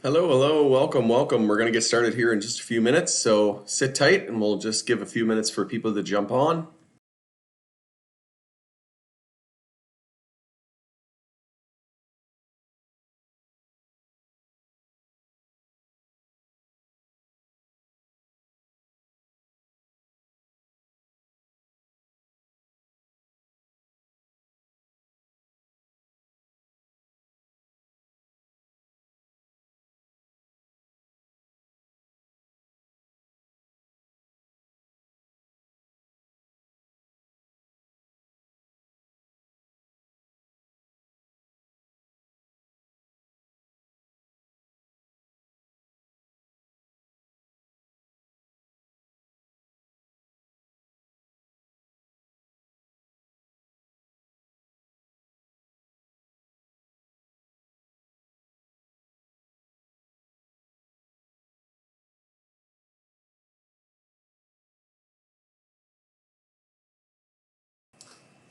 Hello, hello, welcome, welcome. We're going to get started here in just a few minutes, so sit tight and we'll just give a few minutes for people to jump on.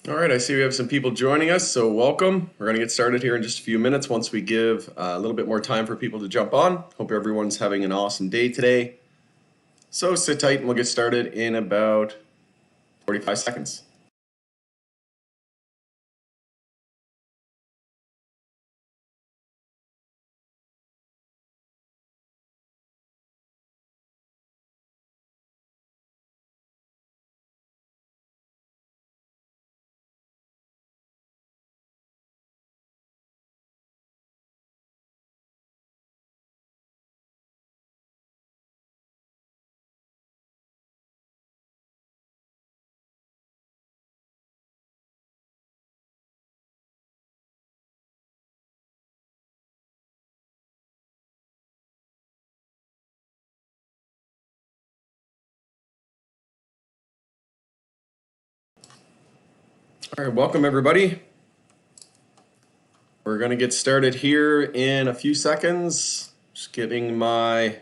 All right, I see we have some people joining us, so welcome. We're going to get started here in just a few minutes once we give a little bit more time for people to jump on. Hope everyone's having an awesome day today. So sit tight and we'll get started in about 45 seconds. All right, welcome everybody. We're going to get started here in a few seconds. Just getting my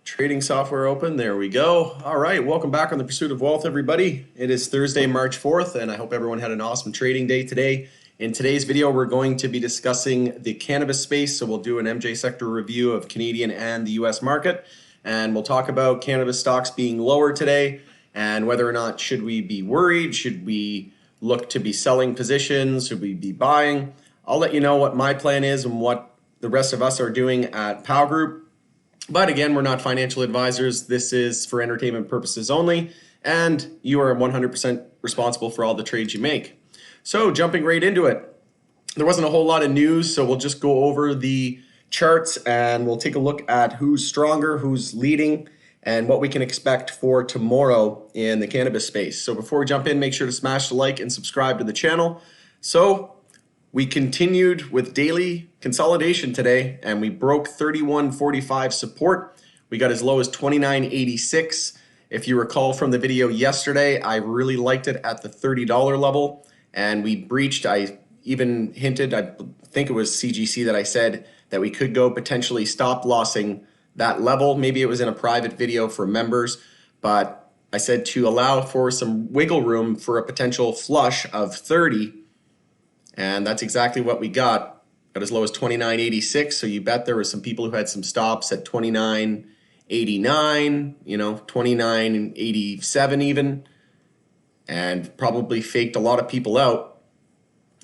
trading software open. There we go. All right, welcome back on the Pursuit of Wealth, everybody. It is Thursday, March 4th, and I hope everyone had an awesome trading day today. In today's video, we're going to be discussing the cannabis space. So we'll do an MJ sector review of Canadian and the US market, and we'll talk about cannabis stocks being lower today and whether or not should we be worried, should we look to be selling positions, should we be buying. I'll let you know what my plan is and what the rest of us are doing at Powell Group. But again, we're not financial advisors. This is for entertainment purposes only, and you are 100% responsible for all the trades you make. So jumping right into it, there wasn't a whole lot of news, so we'll just go over the charts and we'll take a look at who's stronger, who's leading, and what we can expect for tomorrow in the cannabis space. So before we jump in, make sure to smash the like and subscribe to the channel. So we continued with daily consolidation today, and we broke 31.45 support. We got as low as 29.86. If you recall from the video yesterday, I really liked it at the $30 level, and we breached. I even hinted, I think it was CGC that I said that we could go potentially stop lossing that level. Maybe it was in a private video for members, but I said to allow for some wiggle room for a potential flush of 30. And that's exactly what we got. Got as low as 29.86. So you bet there were some people who had some stops at 29.89, 29.87 even, and probably faked a lot of people out.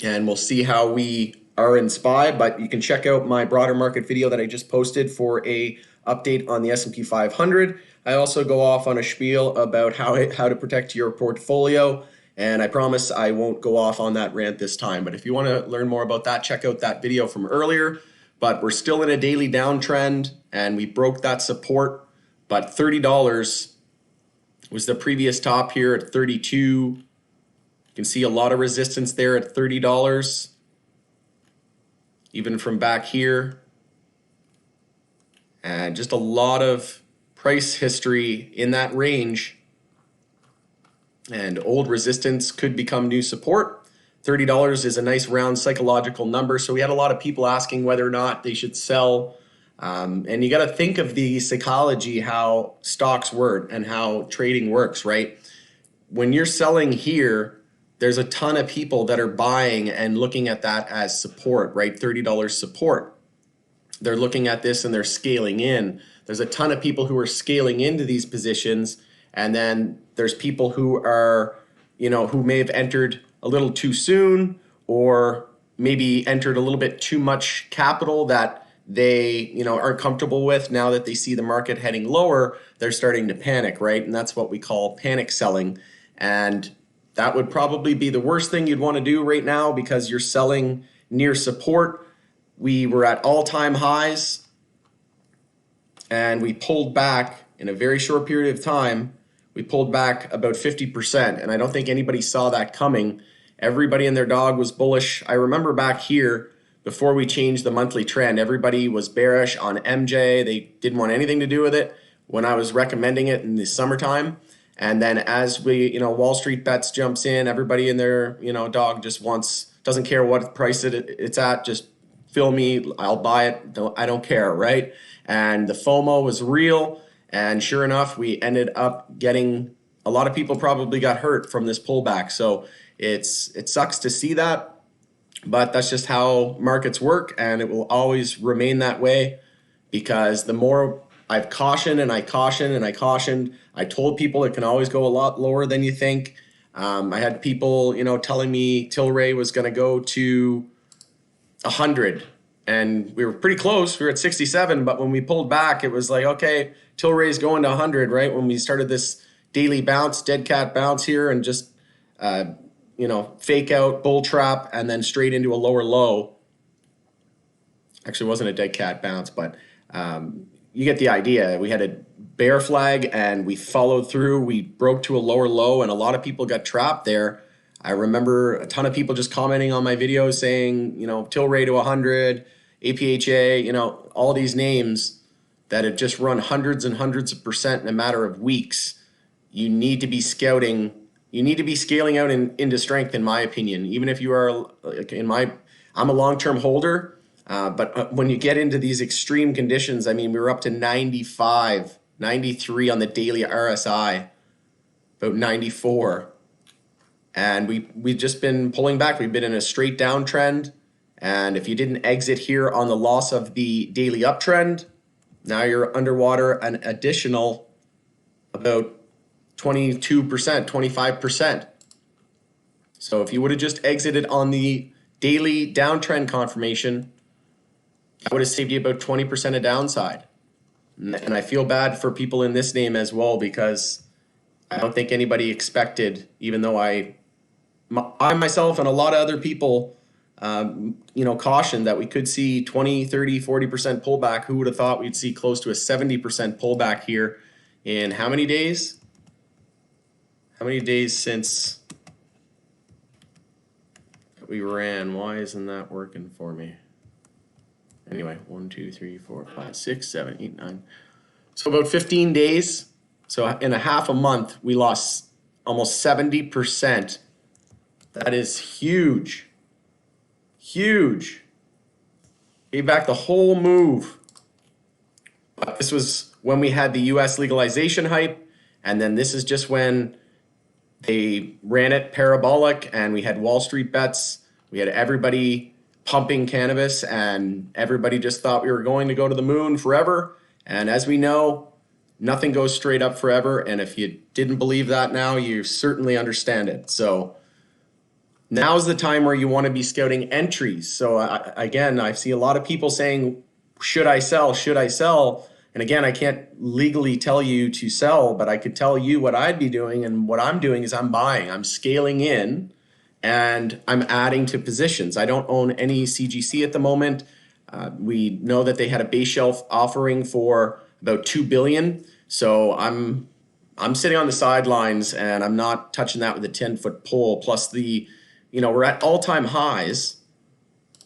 And we'll see how we are in SPY, but you can check out my broader market video that I just posted for a update on the S&P 500. I also go off on a spiel about how to protect your portfolio, and I promise I won't go off on that rant this time. But if you want to learn more about that, check out that video from earlier. But we're still in a daily downtrend, and we broke that support. But $30 was the previous top here at 32. You can see a lot of resistance there at $30, even from back here. And just a lot of price history in that range. And old resistance could become new support. $30 is a nice round psychological number. So we had a lot of people asking whether or not they should sell. And you got to think of the psychology, how stocks work and how trading works, right? When you're selling here, there's a ton of people that are buying and looking at that as support, right? $30 support. they're looking at this and they're scaling in. There's a ton of people who are scaling into these positions, and then there's people who are, who may have entered a little too soon, or maybe entered a little bit too much capital that they, aren't comfortable with. Now that they see the market heading lower, they're starting to panic, right? And that's what we call panic selling. And that would probably be the worst thing you'd want to do right now, because you're selling near support. We were at all-time highs and we pulled back in a very short period of time. We pulled back about 50%, and I don't think anybody saw that coming. Everybody and their dog was bullish. I remember back here, before we changed the monthly trend, everybody was bearish on MJ. They didn't want anything to do with it when I was recommending it in the summertime. And then as we, Wall Street Bets jumps in, everybody and their, dog just doesn't care what price it's at, just fill me, I'll buy it, I don't care, right? And the FOMO was real. And sure enough, we ended up getting, a lot of people probably got hurt from this pullback. So it sucks to see that, but that's just how markets work, and it will always remain that way, because the more I've cautioned and I cautioned and I cautioned, I told people it can always go a lot lower than you think. I had people, telling me Tilray was going to go to 100, and we were pretty close. We were at 67, but when we pulled back, it was like, okay, Tilray's going to 100, right? When we started this daily bounce, dead cat bounce here, and just, fake out, bull trap, and then straight into a lower low. Actually, it wasn't a dead cat bounce, but you get the idea. We had a bear flag and we followed through. We broke to a lower low, and a lot of people got trapped there. I remember a ton of people just commenting on my videos saying, Tilray to 100, APHA, all these names that have just run hundreds and hundreds of percent in a matter of weeks. You need to be scouting. You need to be scaling out into strength, in my opinion. Even if you are, I'm a long-term holder, but when you get into these extreme conditions, we were up to 95, 93 on the daily RSI, about 94. And we've just been pulling back. We've been in a straight downtrend. And if you didn't exit here on the loss of the daily uptrend, now you're underwater an additional about 22%, 25%. So if you would have just exited on the daily downtrend confirmation, that would have saved you about 20% of downside. And I feel bad for people in this name as well, because I don't think anybody expected, even though I myself and a lot of other people, cautioned that we could see 20, 30, 40% pullback. Who would have thought we'd see close to a 70% pullback here in how many days? How many days since we ran? Why isn't that working for me? Anyway, 1, 2, 3, 4, 5, 6, 7, 8, 9. So about 15 days. So in a half a month, we lost almost 70%. That is huge. Huge. Gave back the whole move. But this was when we had the US legalization hype, and then this is just when they ran it parabolic, and we had Wall Street Bets. We had everybody pumping cannabis, and everybody just thought we were going to go to the moon forever. And as we know, nothing goes straight up forever. And if you didn't believe that now, you certainly understand it. So now's the time where you want to be scouting entries. So again, I see a lot of people saying, should I sell? Should I sell? And again, I can't legally tell you to sell, but I could tell you what I'd be doing. And what I'm doing is I'm buying. I'm scaling in, and I'm adding to positions. I don't own any CGC at the moment. We know that they had a base shelf offering for about $2 billion. So I'm sitting on the sidelines, and I'm not touching that with a 10-foot pole. Plus we're at all-time highs.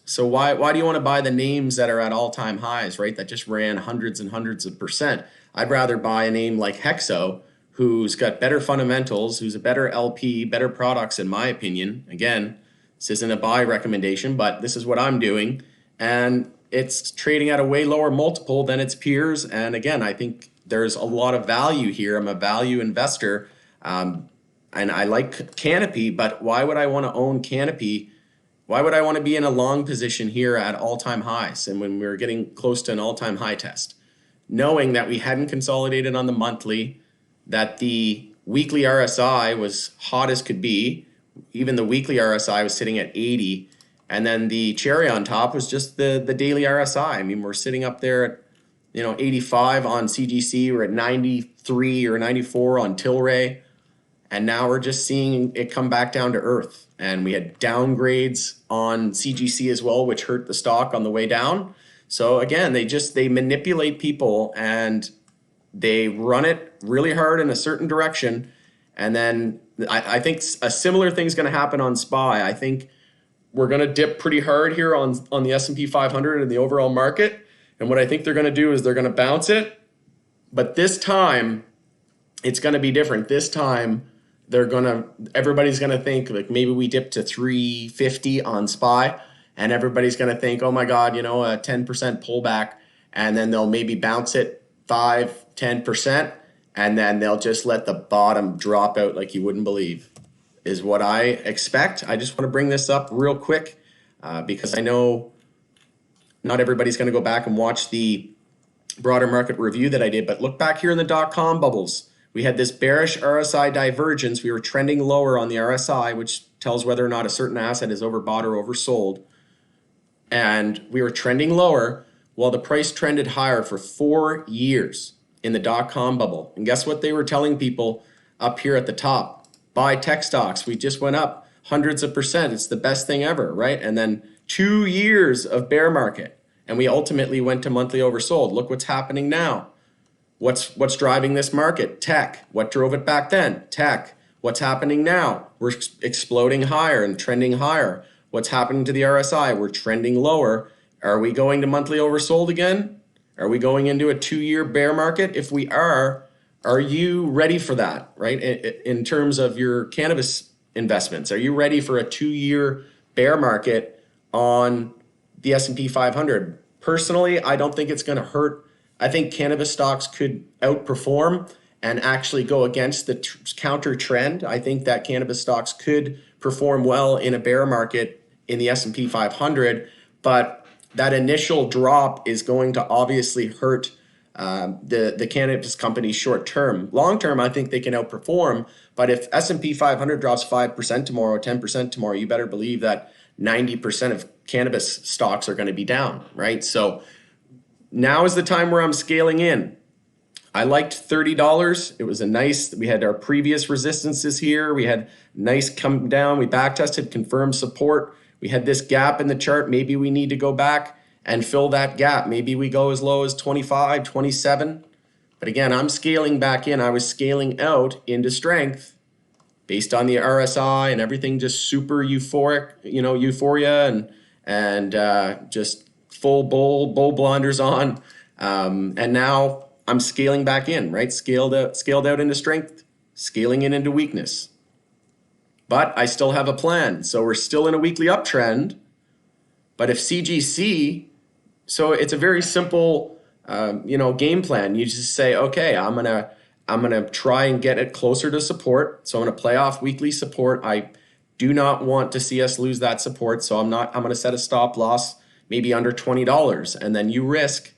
So why do you want to buy the names that are at all-time highs, right? That just ran hundreds and hundreds of percent. I'd rather buy a name like Hexo, who's got better fundamentals, who's a better LP, better products, in my opinion. Again, this isn't a buy recommendation, but this is what I'm doing. And it's trading at a way lower multiple than its peers. And again, I think there's a lot of value here. I'm a value investor. And I like Canopy, but why would I want to own Canopy Why would I want to be in a long position here at all-time highs and when we were getting close to an all-time high test? Knowing that we hadn't consolidated on the monthly, that the weekly RSI was hot as could be. Even the weekly RSI was sitting at 80. And then the cherry on top was just the daily RSI. I mean, we're sitting up there at 85 on CGC. We're at 93 or 94 on Tilray. And now we're just seeing it come back down to earth. And we had downgrades on CGC as well, which hurt the stock on the way down. So again, they manipulate people and they run it really hard in a certain direction. And then I think a similar thing's going to happen on SPY. I think we're going to dip pretty hard here on the S&P 500 and the overall market. And what I think they're going to do is they're going to bounce it. But this time, it's going to be different. This time, everybody's going to think like maybe we dip to 350 on SPY. And everybody's going to think, oh my God, a 10% pullback. And then they'll maybe bounce it 5-10%. And then they'll just let the bottom drop out like you wouldn't believe, is what I expect. I just want to bring this up real quick because I know not everybody's going to go back and watch the broader market review that I did. But look back here in the dot-com bubbles. We had this bearish RSI divergence. We were trending lower on the RSI, which tells whether or not a certain asset is overbought or oversold. And we were trending lower while the price trended higher for 4 years in the dot-com bubble. And guess what they were telling people up here at the top? Buy tech stocks. We just went up hundreds of percent. It's the best thing ever, right? And then 2 years of bear market. And we ultimately went to monthly oversold. Look what's happening now. What's driving this market? Tech. What drove it back then? Tech. What's happening now? We're exploding higher and trending higher. What's happening to the RSI? We're trending lower. Are we going to monthly oversold again? Are we going into a 2-year bear market? If we are you ready for that, right? In terms of your cannabis investments, are you ready for a 2-year bear market on the S&P 500? Personally, I don't think it's going to hurt. I think cannabis stocks could outperform and actually go against the counter trend. I think that cannabis stocks could perform well in a bear market in the S&P 500, but that initial drop is going to obviously hurt the cannabis companies short term. Long term, I think they can outperform, but if S&P 500 drops 5% tomorrow, 10% tomorrow, you better believe that 90% of cannabis stocks are going to be down, right? So now is the time where I'm scaling in. I liked $30. It was we had our previous resistances here. We had nice come down. We back tested, confirmed support. We had this gap in the chart. Maybe we need to go back and fill that gap. Maybe we go as low as 25, 27. But again, I'm scaling back in. I was scaling out into strength based on the RSI and everything just super euphoric, euphoria and just full bull blinders on. And now I'm scaling back in, right? Scaled out into strength, scaling in into weakness. But I still have a plan. So we're still in a weekly uptrend. But if CGC, so it's a very simple, game plan. You just say, okay, I'm gonna try and get it closer to support. So I'm gonna play off weekly support. I do not want to see us lose that support. So I'm gonna set a stop loss maybe under $20, and then you risk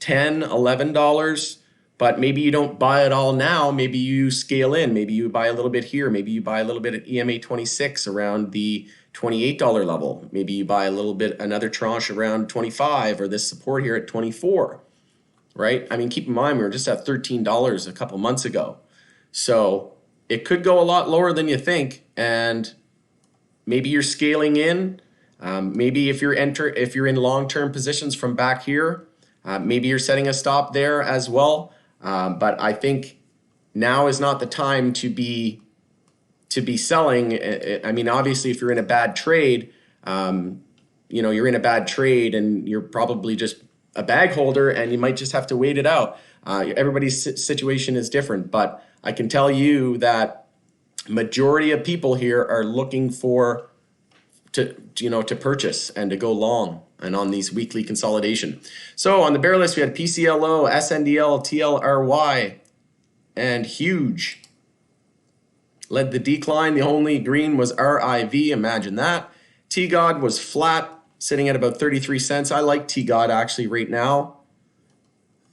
$10, $11. But maybe you don't buy it all now. Maybe you scale in. Maybe you buy a little bit here. Maybe you buy a little bit at EMA 26 around the $28 level. Maybe you buy a little bit, another tranche around 25 or this support here at 24, right? I mean, keep in mind, we were just at $13 a couple months ago. So it could go a lot lower than you think. And maybe you're scaling in. Maybe if you're in long-term positions from back here, maybe you're setting a stop there as well. But I think now is not the time to be selling. I mean, obviously, if you're in a bad trade, you're in a bad trade and you're probably just a bag holder and you might just have to wait it out. Everybody's situation is different, but I can tell you that majority of people here are looking to purchase and to go long and on these weekly consolidation. So on the bear list, we had PCLO, SNDL, TLRY, and huge. Led the decline. The only green was RIV. Imagine that. T-God was flat, sitting at about 33 cents. I like T-God actually right now.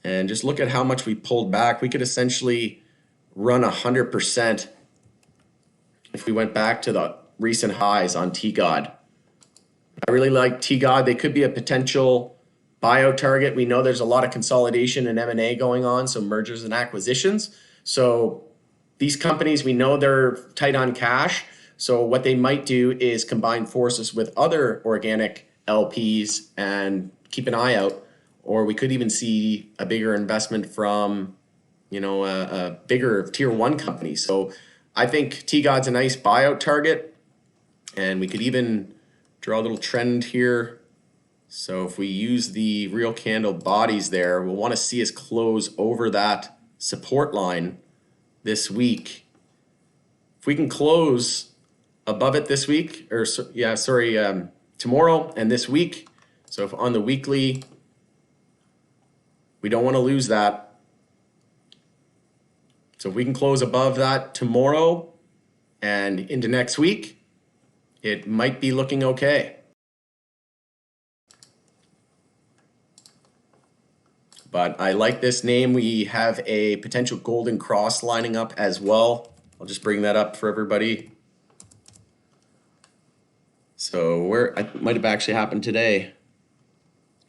And just look at how much we pulled back. We could essentially run 100% if we went back to the recent highs on T-God. I really like T-God. They could be a potential buyout target. We know there's a lot of consolidation and M&A going on, so mergers and acquisitions. So these companies, we know they're tight on cash. So what they might do is combine forces with other organic LPs and keep an eye out. Or we could even see a bigger investment from, a bigger tier one company. So I think T-God's a nice buyout target. And we could even draw a little trend here. So if we use the real candle bodies there, we'll want to see us close over that support line this week. If we can close above it this week, tomorrow and this week. So if on the weekly, we don't want to lose that. So if we can close above that tomorrow and into next week, it might be looking okay. But I like this name. We have a potential golden cross lining up as well. I'll just bring that up for everybody. So where it might have actually happened today.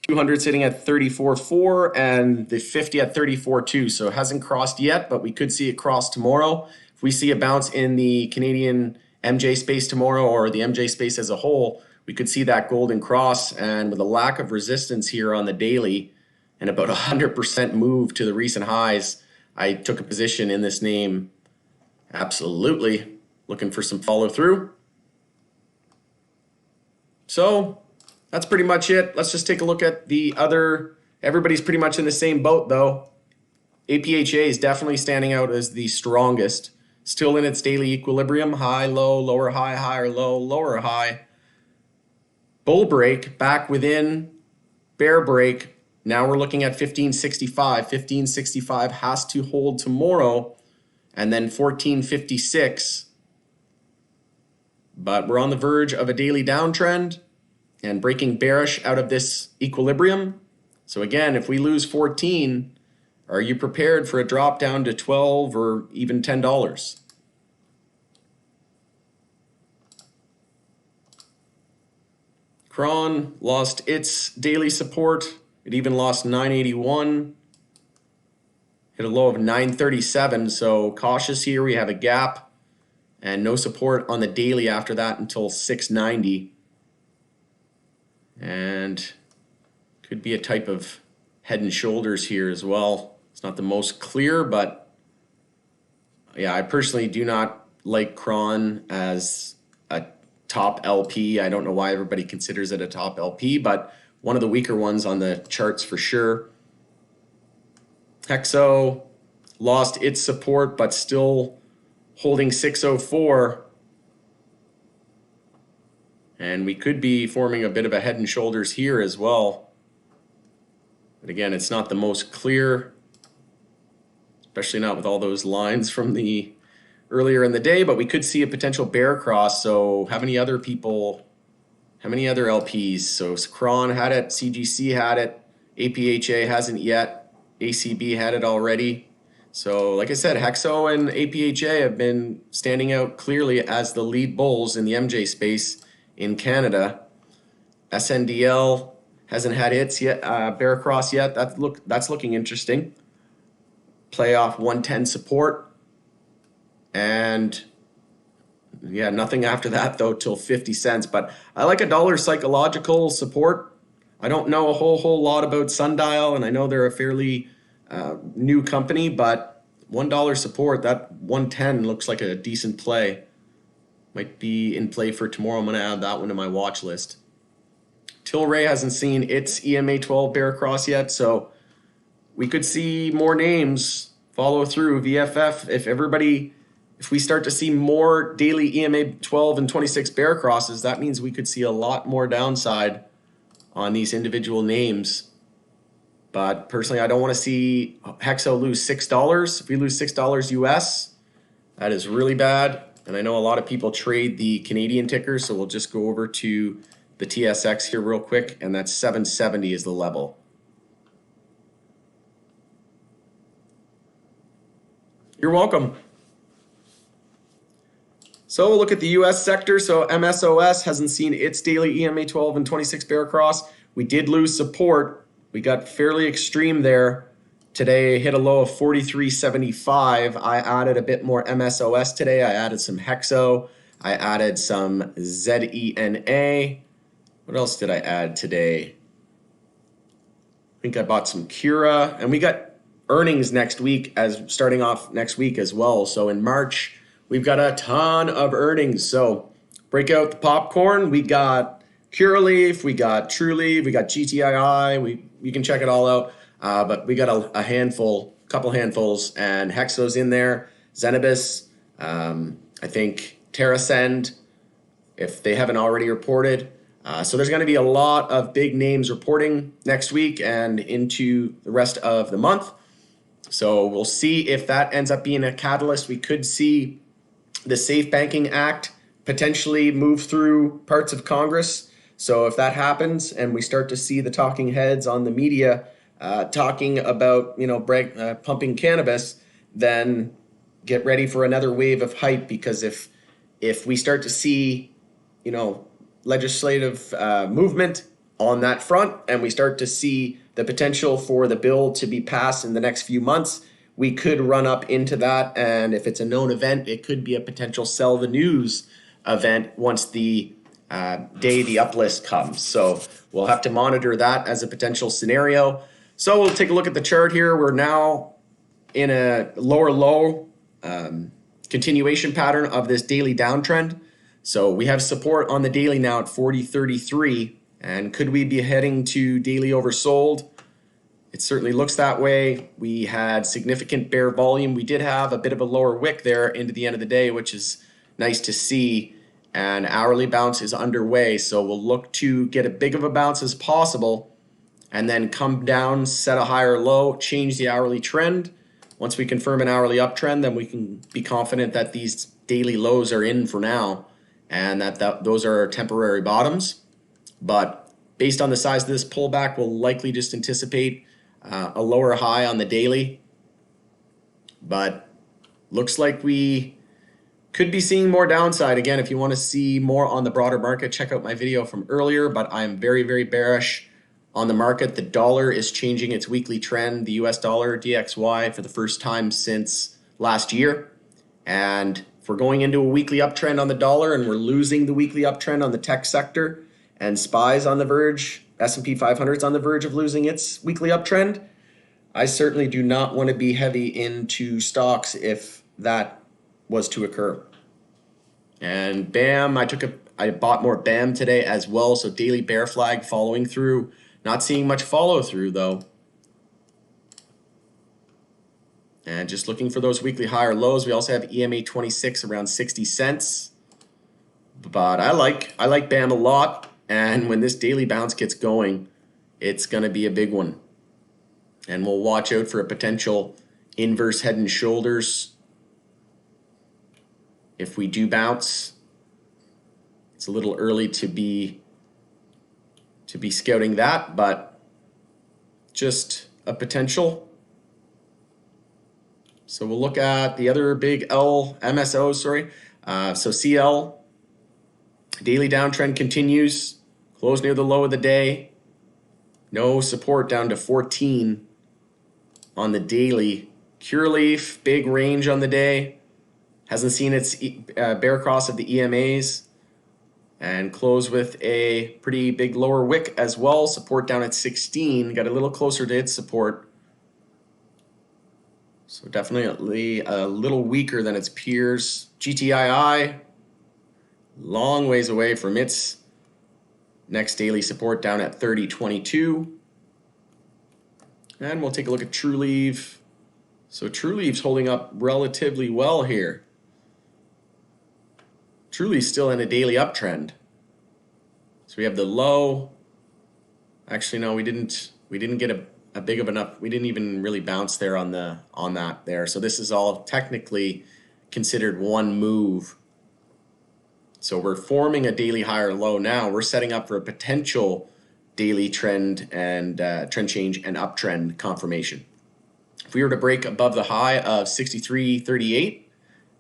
200 sitting at 34.4 and the 50 at 34.2. So it hasn't crossed yet, but we could see it cross tomorrow. If we see a bounce in the Canadian MJ space tomorrow, or the MJ space as a whole, we could see that golden cross. And with a lack of resistance here on the daily and about 100% move to the recent highs, I took a position in this name. Absolutely looking for some follow through. So that's pretty much it. Let's just take a look at the other. Everybody's pretty much in the same boat though. APHA is definitely standing out as the strongest. Still in its daily equilibrium, high, low, lower, high, higher, low, lower, high. Bull break back within, bear break. Now we're looking at 1565. 1565 has to hold tomorrow, and then 1456. But we're on the verge of a daily downtrend and breaking bearish out of this equilibrium. So again, if we lose 14, are you prepared for a drop down to 12 or even $10? Cron lost its daily support. It even lost 981. Hit a low of 937. So cautious here. We have a gap and no support on the daily after that until 690. And could be a type of head and shoulders here as well. It's not the most clear, but yeah, I personally do not like Cron as a top LP. I don't know why everybody considers it a top LP, but one of the weaker ones on the charts for sure. Hexo lost its support, but still holding 604. And we could be forming a bit of a head and shoulders here as well. But again, it's not the most clear, especially not with all those lines from the earlier in the day, but we could see a potential bear cross. So how many other LPs? So Cron had it, CGC had it, APHA hasn't yet, ACB had it already. So like I said, Hexo and APHA have been standing out clearly as the lead bulls in the MJ space in Canada. SNDL hasn't had its yet, bear cross yet. That's looking interesting. Playoff 110 support. And yeah, nothing after that though till 50 cents. But I like $1 psychological support. I don't know a whole lot about Sundial, and I know they're a fairly new company, but $1 support, that 110 looks like a decent play. Might be in play for tomorrow. I'm going to add that one to my watch list. Tilray hasn't seen its EMA 12 bear cross yet, so we could see more names follow through. VFF, if we start to see more daily EMA 12 and 26 bear crosses, that means we could see a lot more downside on these individual names. But personally, I don't want to see Hexo lose $6. If we lose $6 US, that is really bad. And I know a lot of people trade the Canadian ticker, so we'll just go over to the TSX here real quick, and that's 770 is the level. You're welcome. So we'll look at the US sector. So MSOS hasn't seen its daily EMA 12 and 26 bear cross. We did lose support. We got fairly extreme there. Today hit a low of 43.75. I added a bit more MSOS today. I added some Hexo. I added some ZENA. What else did I add today? I think I bought some Cura, and we got earnings next week, as starting off next week as well. So in March, we've got a ton of earnings. So break out the popcorn. We got Curaleaf, we got Trulieve, we got GTII. You can check it all out. But we got a handful, couple handfuls, and Hexo's in there. Cannabis, I think TerraSend, if they haven't already reported. So there's going to be a lot of big names reporting next week and into the rest of the month. So we'll see if that ends up being a catalyst. We could see the Safe Banking Act potentially move through parts of Congress. So if that happens and we start to see the talking heads on the media talking about, pumping cannabis, then get ready for another wave of hype, because if we start to see, legislative movement on that front, and we start to see the potential for the bill to be passed in the next few months, we could run up into that. And if it's a known event, it could be a potential sell the news event once the day the uplist comes. So we'll have to monitor that as a potential scenario. So we'll take a look at the chart here. We're now in a lower low continuation pattern of this daily downtrend. So we have support on the daily now at 40.33. And could we be heading to daily oversold? It certainly looks that way. We had significant bear volume. We did have a bit of a lower wick there into the end of the day, which is nice to see. And hourly bounce is underway. So we'll look to get as big of a bounce as possible and then come down, set a higher low, change the hourly trend. Once we confirm an hourly uptrend, then we can be confident that these daily lows are in for now and that those are temporary bottoms. But based on the size of this pullback, we'll likely just anticipate a lower high on the daily. But looks like we could be seeing more downside. Again, if you want to see more on the broader market, check out my video from earlier. But I'm very, very bearish on the market. The dollar is changing its weekly trend, the US dollar DXY, for the first time since last year. And if we're going into a weekly uptrend on the dollar and we're losing the weekly uptrend on the tech sector, and SPY's on the verge, S&P 500's on the verge of losing its weekly uptrend, I certainly do not want to be heavy into stocks if that was to occur. And BAM, I bought more BAM today as well, so daily bear flag following through. Not seeing much follow through though. And just looking for those weekly higher lows. We also have EMA 26 around 60 cents. But I like BAM a lot. And when this daily bounce gets going, it's going to be a big one. And we'll watch out for a potential inverse head and shoulders. If we do bounce, it's a little early to be scouting that, but just a potential. So we'll look at the other big MSO, so CL, daily downtrend continues. Close near the low of the day. No support down to 14 on the daily. Curaleaf, big range on the day. Hasn't seen its bear cross of the EMAs. And close with a pretty big lower wick as well. Support down at 16. Got a little closer to its support. So definitely a little weaker than its peers. GTII, long ways away from its next daily support down at 30.22. And we'll take a look at Trulieve. So Trulieve's holding up relatively well here. Trulieve's still in a daily uptrend. So we have the low. Actually, no, we didn't get a big of enough. We didn't even really bounce there on that there. So this is all technically considered one move. So we're forming a daily higher low now. We're setting up for a potential daily trend and trend change and uptrend confirmation. If we were to break above the high of 63.38,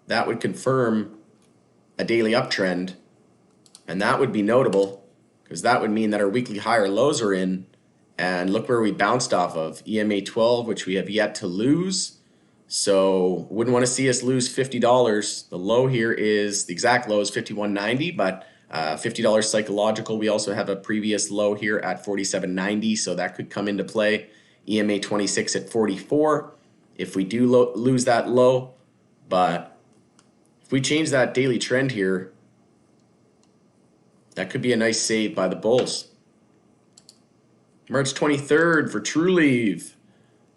that would confirm a daily uptrend, and that would be notable because that would mean that our weekly higher lows are in. And look where we bounced off of EMA 12, which we have yet to lose. So wouldn't want to see us lose $50. The low here is, the exact low is 51.90, but $50 psychological. We also have a previous low here at 47.90, so that could come into play. EMA 26 at 44 if we do lose that low. But if we change that daily trend here, that could be a nice save by the bulls. March 23rd for True Leave.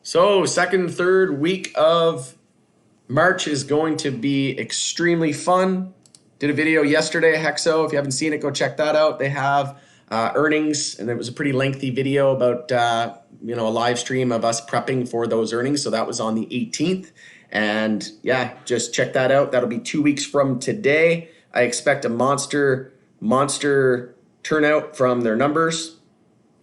So second, third week of March is going to be extremely fun. Did a video yesterday, Hexo. If you haven't seen it, go check that out. They have earnings, and it was a pretty lengthy video about a live stream of us prepping for those earnings. So that was on the 18th. And yeah, just check that out. That'll be 2 weeks from today. I expect a monster turnout from their numbers.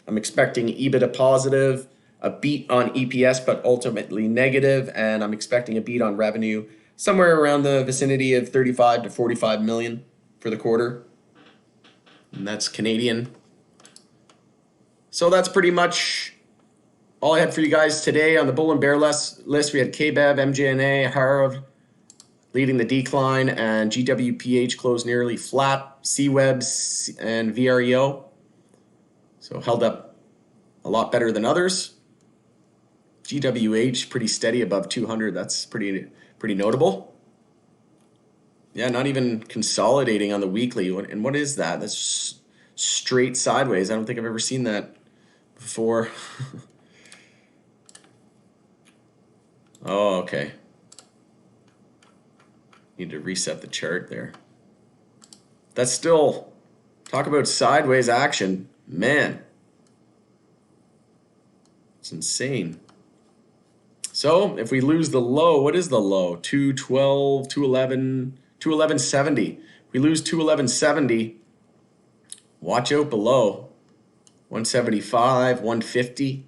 I'm expecting EBITDA positive, a beat on EPS, but ultimately negative, and I'm expecting a beat on revenue somewhere around the vicinity of 35 to 45 million for the quarter. And that's Canadian. So that's pretty much all I had for you guys today. On the bull and bear list, we had KBEV, MJNA, Harv leading the decline, and GWPH closed nearly flat, CWebs and VREO. So held up a lot better than others. GWH pretty steady above 200. That's pretty notable. Yeah, not even consolidating on the weekly. And what is that? That's straight sideways. I don't think I've ever seen that before. Oh, okay. Need to reset the chart there. That's still, talk about sideways action. Man, it's insane. So if we lose the low, what is the low? 212, 211, 211.70. If we lose 211.70, watch out below. 175, 150.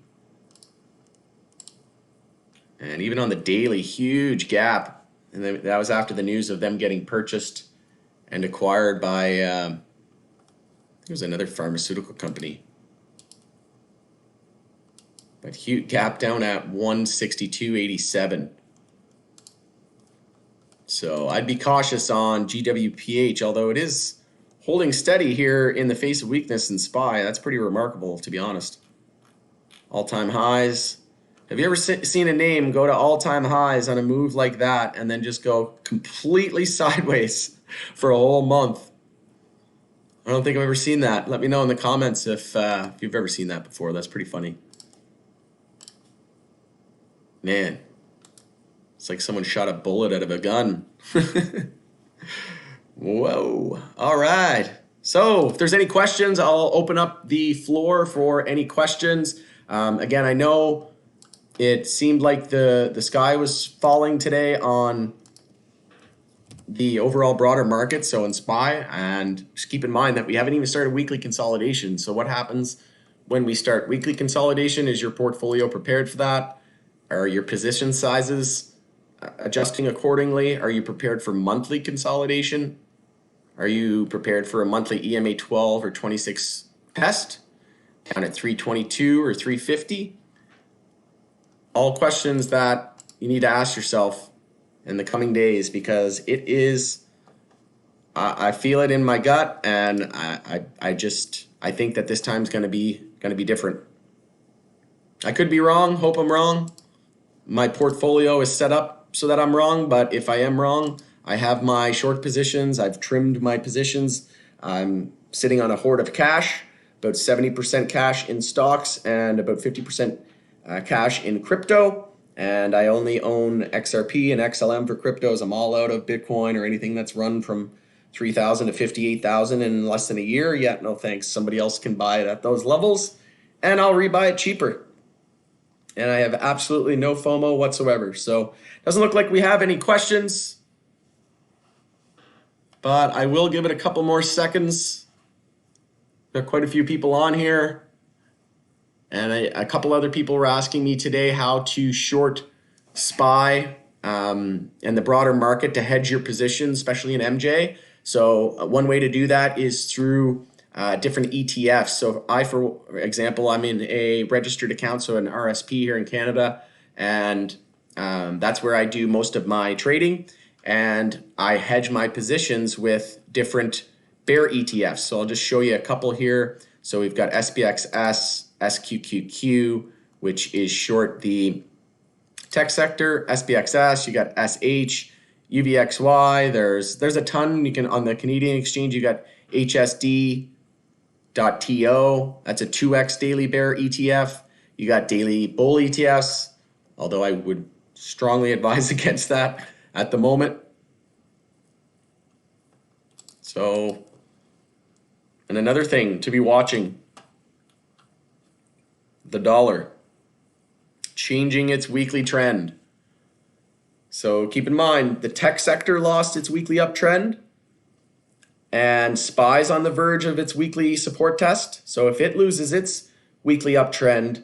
And even on the daily, huge gap. And then that was after the news of them getting purchased and acquired by, I think it was another pharmaceutical company. But huge gap down at 162.87. So I'd be cautious on GWPH, although it is holding steady here in the face of weakness in SPY. That's pretty remarkable, to be honest. All-time highs. Have you ever seen a name go to all-time highs on a move like that and then just go completely sideways for a whole month? I don't think I've ever seen that. Let me know in the comments if you've ever seen that before. That's pretty funny. Man, it's like someone shot a bullet out of a gun. Whoa. All right. So if there's any questions, I'll open up the floor for any questions. Again, I know it seemed like the sky was falling today on the overall broader market, so in SPY, and just keep in mind that we haven't even started weekly consolidation. So what happens when we start weekly consolidation? Is your portfolio prepared for that? Are your position sizes adjusting accordingly? Are you prepared for monthly consolidation? Are you prepared for a monthly EMA 12 or 26 test down at 322 or 350? All questions that you need to ask yourself in the coming days, because it is, I feel it in my gut, and I think that this time's going to be different. I could be wrong. Hope I'm wrong. My portfolio is set up so that I'm wrong, but if I am wrong, I have my short positions. I've trimmed my positions. I'm sitting on a hoard of cash, about 70% cash in stocks and about 50% cash in crypto. And I only own XRP and XLM for cryptos. I'm all out of Bitcoin or anything that's run from 3,000 to 58,000 in less than a year. Yeah, no thanks. Somebody else can buy it at those levels, and I'll rebuy it cheaper. And I have absolutely no FOMO whatsoever. So doesn't look like we have any questions. but I will give it a couple more seconds. Got quite a few people on here, and a couple other people were asking me today how to short SPY and the broader market to hedge your position, especially in MJ. So one way to do that is through different ETFs. So for example, I'm in a registered account, so an RSP here in Canada, and that's where I do most of my trading, and I hedge my positions with different bear ETFs. So I'll just show you a couple here. So we've got SPXS, SQQQ, which is short the tech sector. SPXS, you got SH, UVXY. There's a ton. You can, on the Canadian exchange, you got HSD.TO. That's a 2x daily bear ETF. You got daily bull ETFs, although I would strongly advise against that at the moment. So, and another thing to be watching, the dollar changing its weekly trend. So keep in mind, the tech sector lost its weekly uptrend, and SPY's on the verge of its weekly support test. So if it loses its weekly uptrend,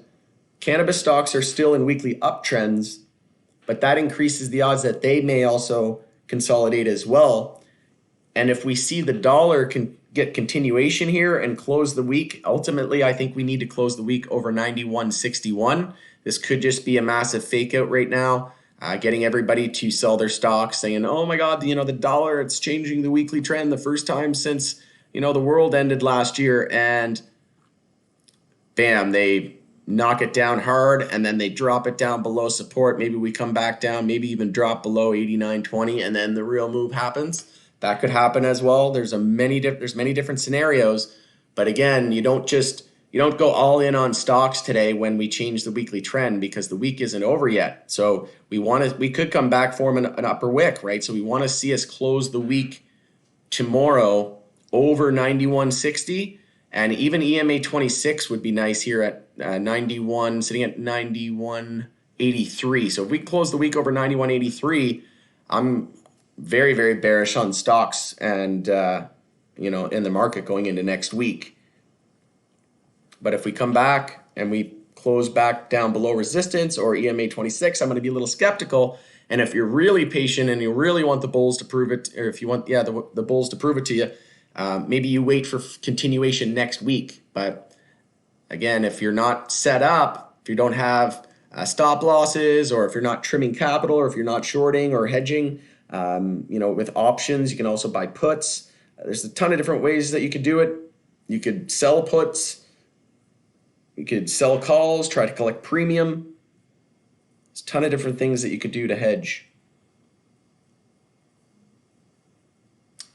cannabis stocks are still in weekly uptrends, but that increases the odds that they may also consolidate as well. And if we see the dollar can get continuation here and close the week, ultimately I think we need to close the week over 91.61. This could just be a massive fake out right now, getting everybody to sell their stocks, saying, oh my God, the dollar, it's changing the weekly trend the first time since, the world ended last year. And bam, they knock it down hard, and then they drop it down below support. Maybe we come back down, maybe even drop below 89.20, and then the real move happens. That could happen as well. There's many different scenarios, but again, you don't go all in on stocks today when we change the weekly trend, because the week isn't over yet. So we could come back, form an upper wick, right? So we want to see us close the week tomorrow over 91.60, and even EMA 26 would be nice here at 91, sitting at 91.83. So if we close the week over 91.83, I'm very, very bearish on stocks and in the market going into next week. But if we come back and we close back down below resistance or EMA 26, I'm going to be a little skeptical. And if you're really patient and you really want the bulls to prove it, or if you want the bulls to prove it to you, maybe you wait for continuation next week. But again, if you're not set up, if you don't have stop losses, or if you're not trimming capital, or if you're not shorting or hedging, with options, you can also buy puts. There's a ton of different ways that you could do it. You could sell puts. You could sell calls, try to collect premium. There's a ton of different things that you could do to hedge.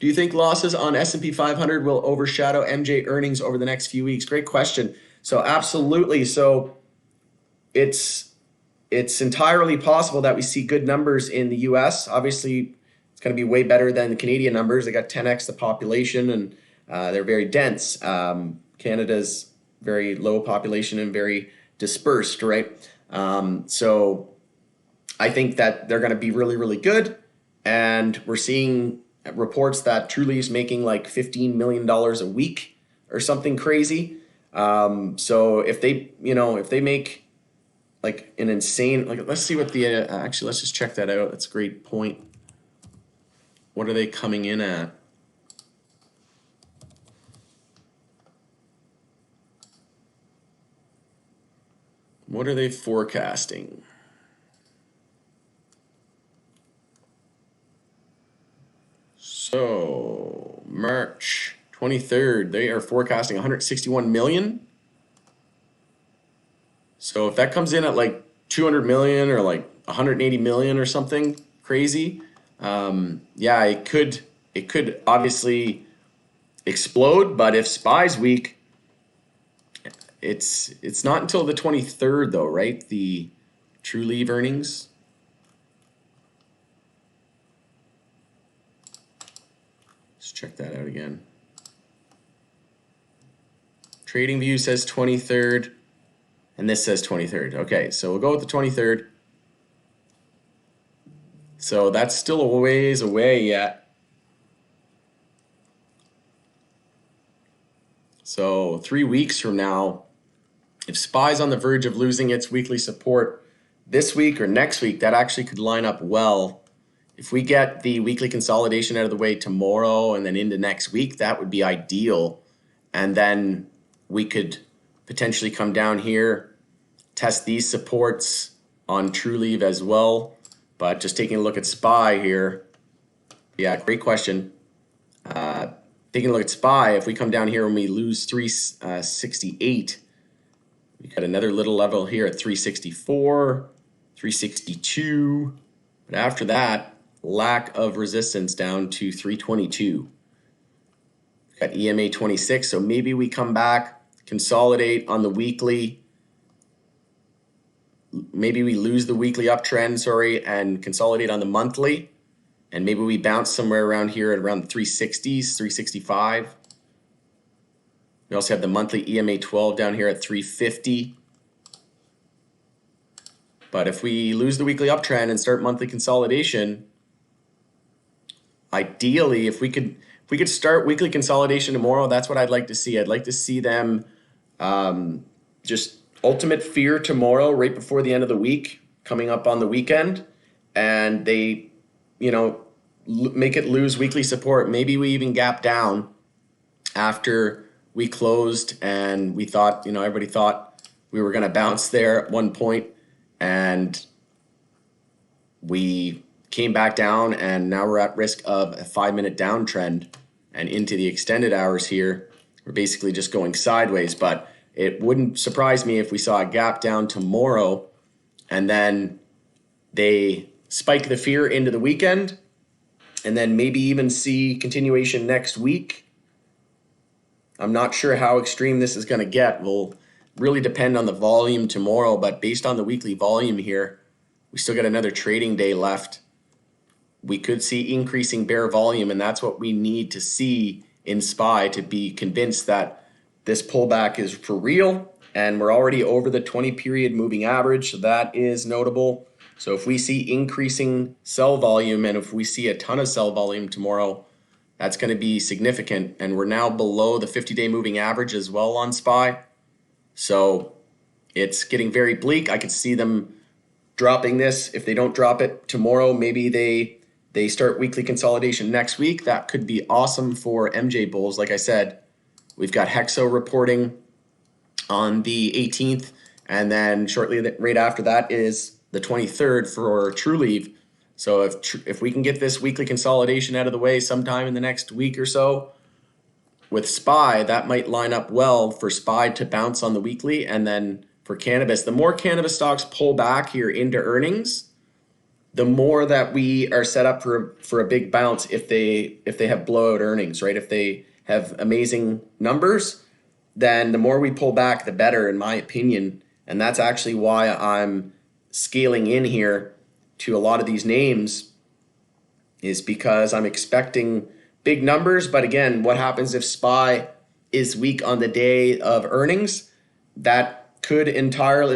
Do you think losses on S&P 500 will overshadow MJ earnings over the next few weeks? Great question. So absolutely. So it's entirely possible that we see good numbers in the US. Obviously, it's going to be way better than the Canadian numbers. They got 10x the population, and they're very dense. Canada's very low population and very dispersed, right? So I think that they're going to be really, really good. And we're seeing reports that Truliev's making like $15 million a week or something crazy. So if they make like an insane, let's see what the, actually, let's just check that out. That's a great point. What are they coming in at? What are they forecasting? So March 23rd, they are forecasting 161 million. So if that comes in at like 200 million or like 180 million or something crazy, yeah, it could obviously explode. But if SPY's weak, it's not until the 23rd though, right? The Trulieve earnings. Let's check that out again. TradingView says 23rd, and this says 23rd. Okay, so we'll go with the 23rd. So that's still a ways away yet. So 3 weeks from now, if SPY's on the verge of losing its weekly support this week or next week, that actually could line up well. If we get the weekly consolidation out of the way tomorrow and then into next week, that would be ideal. And then we could potentially come down here, test these supports on Trulieve as well. But just taking a look at SPY here, yeah, great question. Taking a look at SPY, if we come down here and we lose 368, we got another little level here at 364, 362. But after that, lack of resistance down to 322. Got EMA 26, so maybe we come back, consolidate on the weekly. Maybe we lose the weekly uptrend, and consolidate on the monthly. And maybe we bounce somewhere around here at around the 360s, 365. We also have the monthly EMA 12 down here at 350. But if we lose the weekly uptrend and start monthly consolidation, ideally, if we could start weekly consolidation tomorrow, that's what I'd like to see. I'd like to see them just ultimate fear tomorrow, right before the end of the week, coming up on the weekend, and they, make it lose weekly support. Maybe we even gap down after we closed, and we thought, everybody thought we were going to bounce there at one point, and we came back down, and now we're at risk of a 5-minute downtrend, and into the extended hours here, we're basically just going sideways. But it wouldn't surprise me if we saw a gap down tomorrow, and then they spike the fear into the weekend, and then maybe even see continuation next week. I'm not sure how extreme this is going to get. Will really depend on the volume tomorrow, but based on the weekly volume here, we still got another trading day left. We could see increasing bear volume, and that's what we need to see in SPY to be convinced that this pullback is for real. And we're already over the 20-period moving average, so that is notable. So if we see increasing sell volume, and if we see a ton of sell volume tomorrow, that's going to be significant. And we're now below the 50-day moving average as well on SPY. So it's getting very bleak. I could see them dropping this. If they don't drop it tomorrow, maybe they start weekly consolidation next week. That could be awesome for MJ bulls. Like I said, we've got Hexo reporting on the 18th, and then shortly right after that is the 23rd for Trulieve. So if we can get this weekly consolidation out of the way sometime in the next week or so with SPY, that might line up well for SPY to bounce on the weekly. And then for cannabis, the more cannabis stocks pull back here into earnings, the more that we are set up for a big bounce if they have blowout earnings, right? If they have amazing numbers, then the more we pull back, the better, in my opinion. And that's actually why I'm scaling in here to a lot of these names, is because I'm expecting big numbers. But again, what happens if SPY is weak on the day of earnings? That could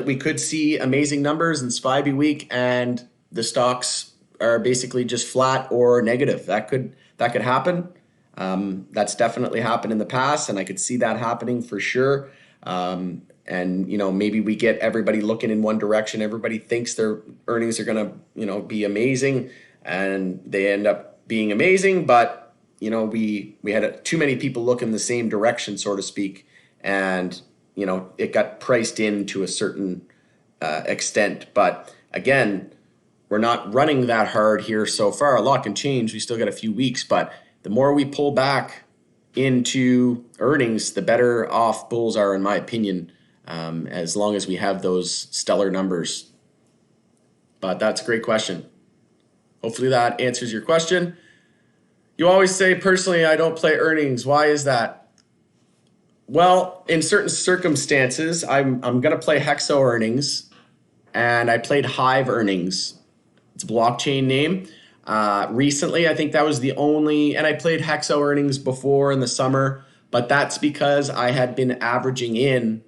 we could see amazing numbers and SPY be weak and the stocks are basically just flat or negative. That could happen. That's definitely happened in the past, and I could see that happening for sure. And maybe we get everybody looking in one direction. Everybody thinks their earnings are going to be amazing, and they end up being amazing. But we had too many people look in the same direction, so to speak, and it got priced in to a certain extent. But again, we're not running that hard here so far. A lot can change. We still got a few weeks, but the more we pull back into earnings, the better off bulls are, in my opinion, as long as we have those stellar numbers. But that's a great question. Hopefully that answers your question. You always say, personally, I don't play earnings. Why is that? Well, in certain circumstances, I'm going to play Hexo earnings, and I played Hive earnings. It's a blockchain name. Recently, I think that was the only, and I played Hexo earnings before in the summer, but that's because I had been averaging in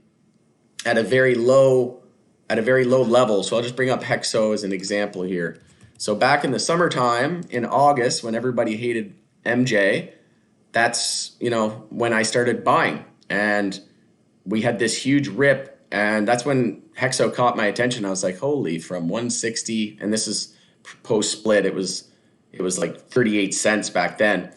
at a very low level. So I'll just bring up Hexo as an example here. So back in the summertime, in August, when everybody hated MJ, that's when I started buying. and we had this huge rip, and that's when Hexo caught my attention. I was like, holy, from 160, and this is post split, it was like 38 cents back then.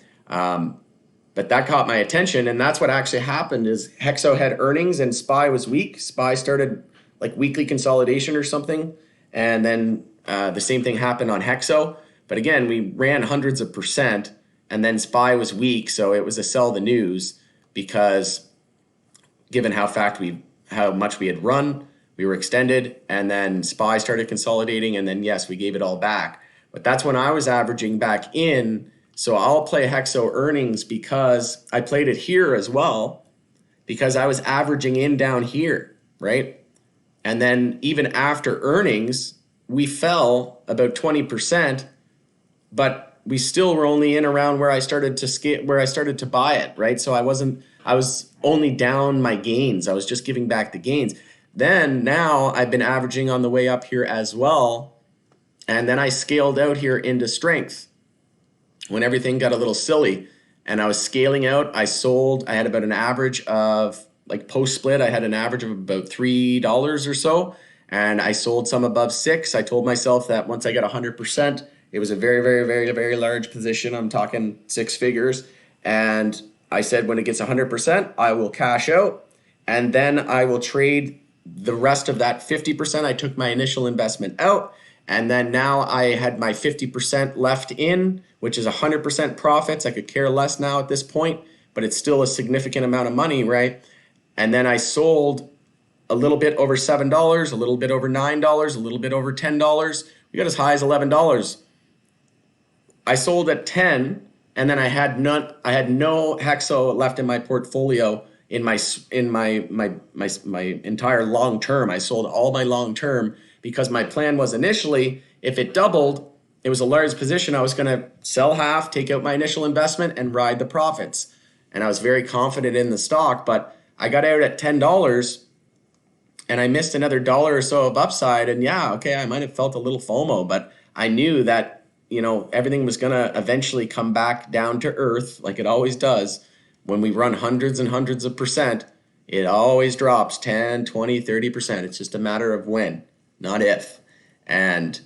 But that caught my attention, and that's what actually happened is Hexo had earnings and SPY was weak. SPY started like weekly consolidation or something, and then the same thing happened on Hexo. But again, we ran hundreds of percent, and then SPY was weak, so it was a sell the news because given how much we had run, we were extended, and then SPY started consolidating, and then yes, we gave it all back. But that's when I was averaging back in. So I'll play Hexo earnings because I played it here as well, because I was averaging in down here, right? And then even after earnings, we fell about 20%, but we still were only in around where I started to buy it, right? So I was only down my gains. I was just giving back the gains. Then now I've been averaging on the way up here as well. And then I scaled out here into strength when everything got a little silly, and I was scaling out. I had about an average of, like post split, I had an average of about $3 or so, and I sold some above $6. I told myself that once I got 100%, it was a very, very, very, very large position. I'm talking six figures. And I said, when it gets 100%, I will cash out, and then I will trade the rest of that 50%. I took my initial investment out, and then now I had my 50% left in, which is 100% profits. I could care less now at this point, but it's still a significant amount of money, right? And then I sold a little bit over $7, a little bit over $9, a little bit over $10. We got as high as $11. I sold at 10, and then I had no Hexo left in my portfolio in my entire long term. I sold all my long term because my plan was initially, if it doubled, it was a large position, I was going to sell half, take out my initial investment, and ride the profits. And I was very confident in the stock, but I got out at $10 and I missed another dollar or so of upside. And yeah, okay, I might have felt a little FOMO, but I knew that, everything was going to eventually come back down to earth like it always does. When we run hundreds and hundreds of percent, it always drops 10, 20, 30%. It's just a matter of when, not if. And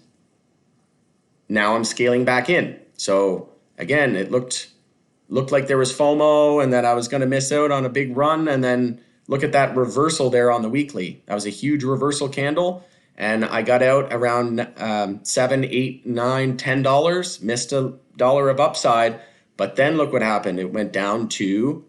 now I'm scaling back in. So again, it looked like there was FOMO and that I was going to miss out on a big run. And then look at that reversal there on the weekly. That was a huge reversal candle. And I got out around $7, $8, $9, $10, missed $1 of upside. But then look what happened. It went down to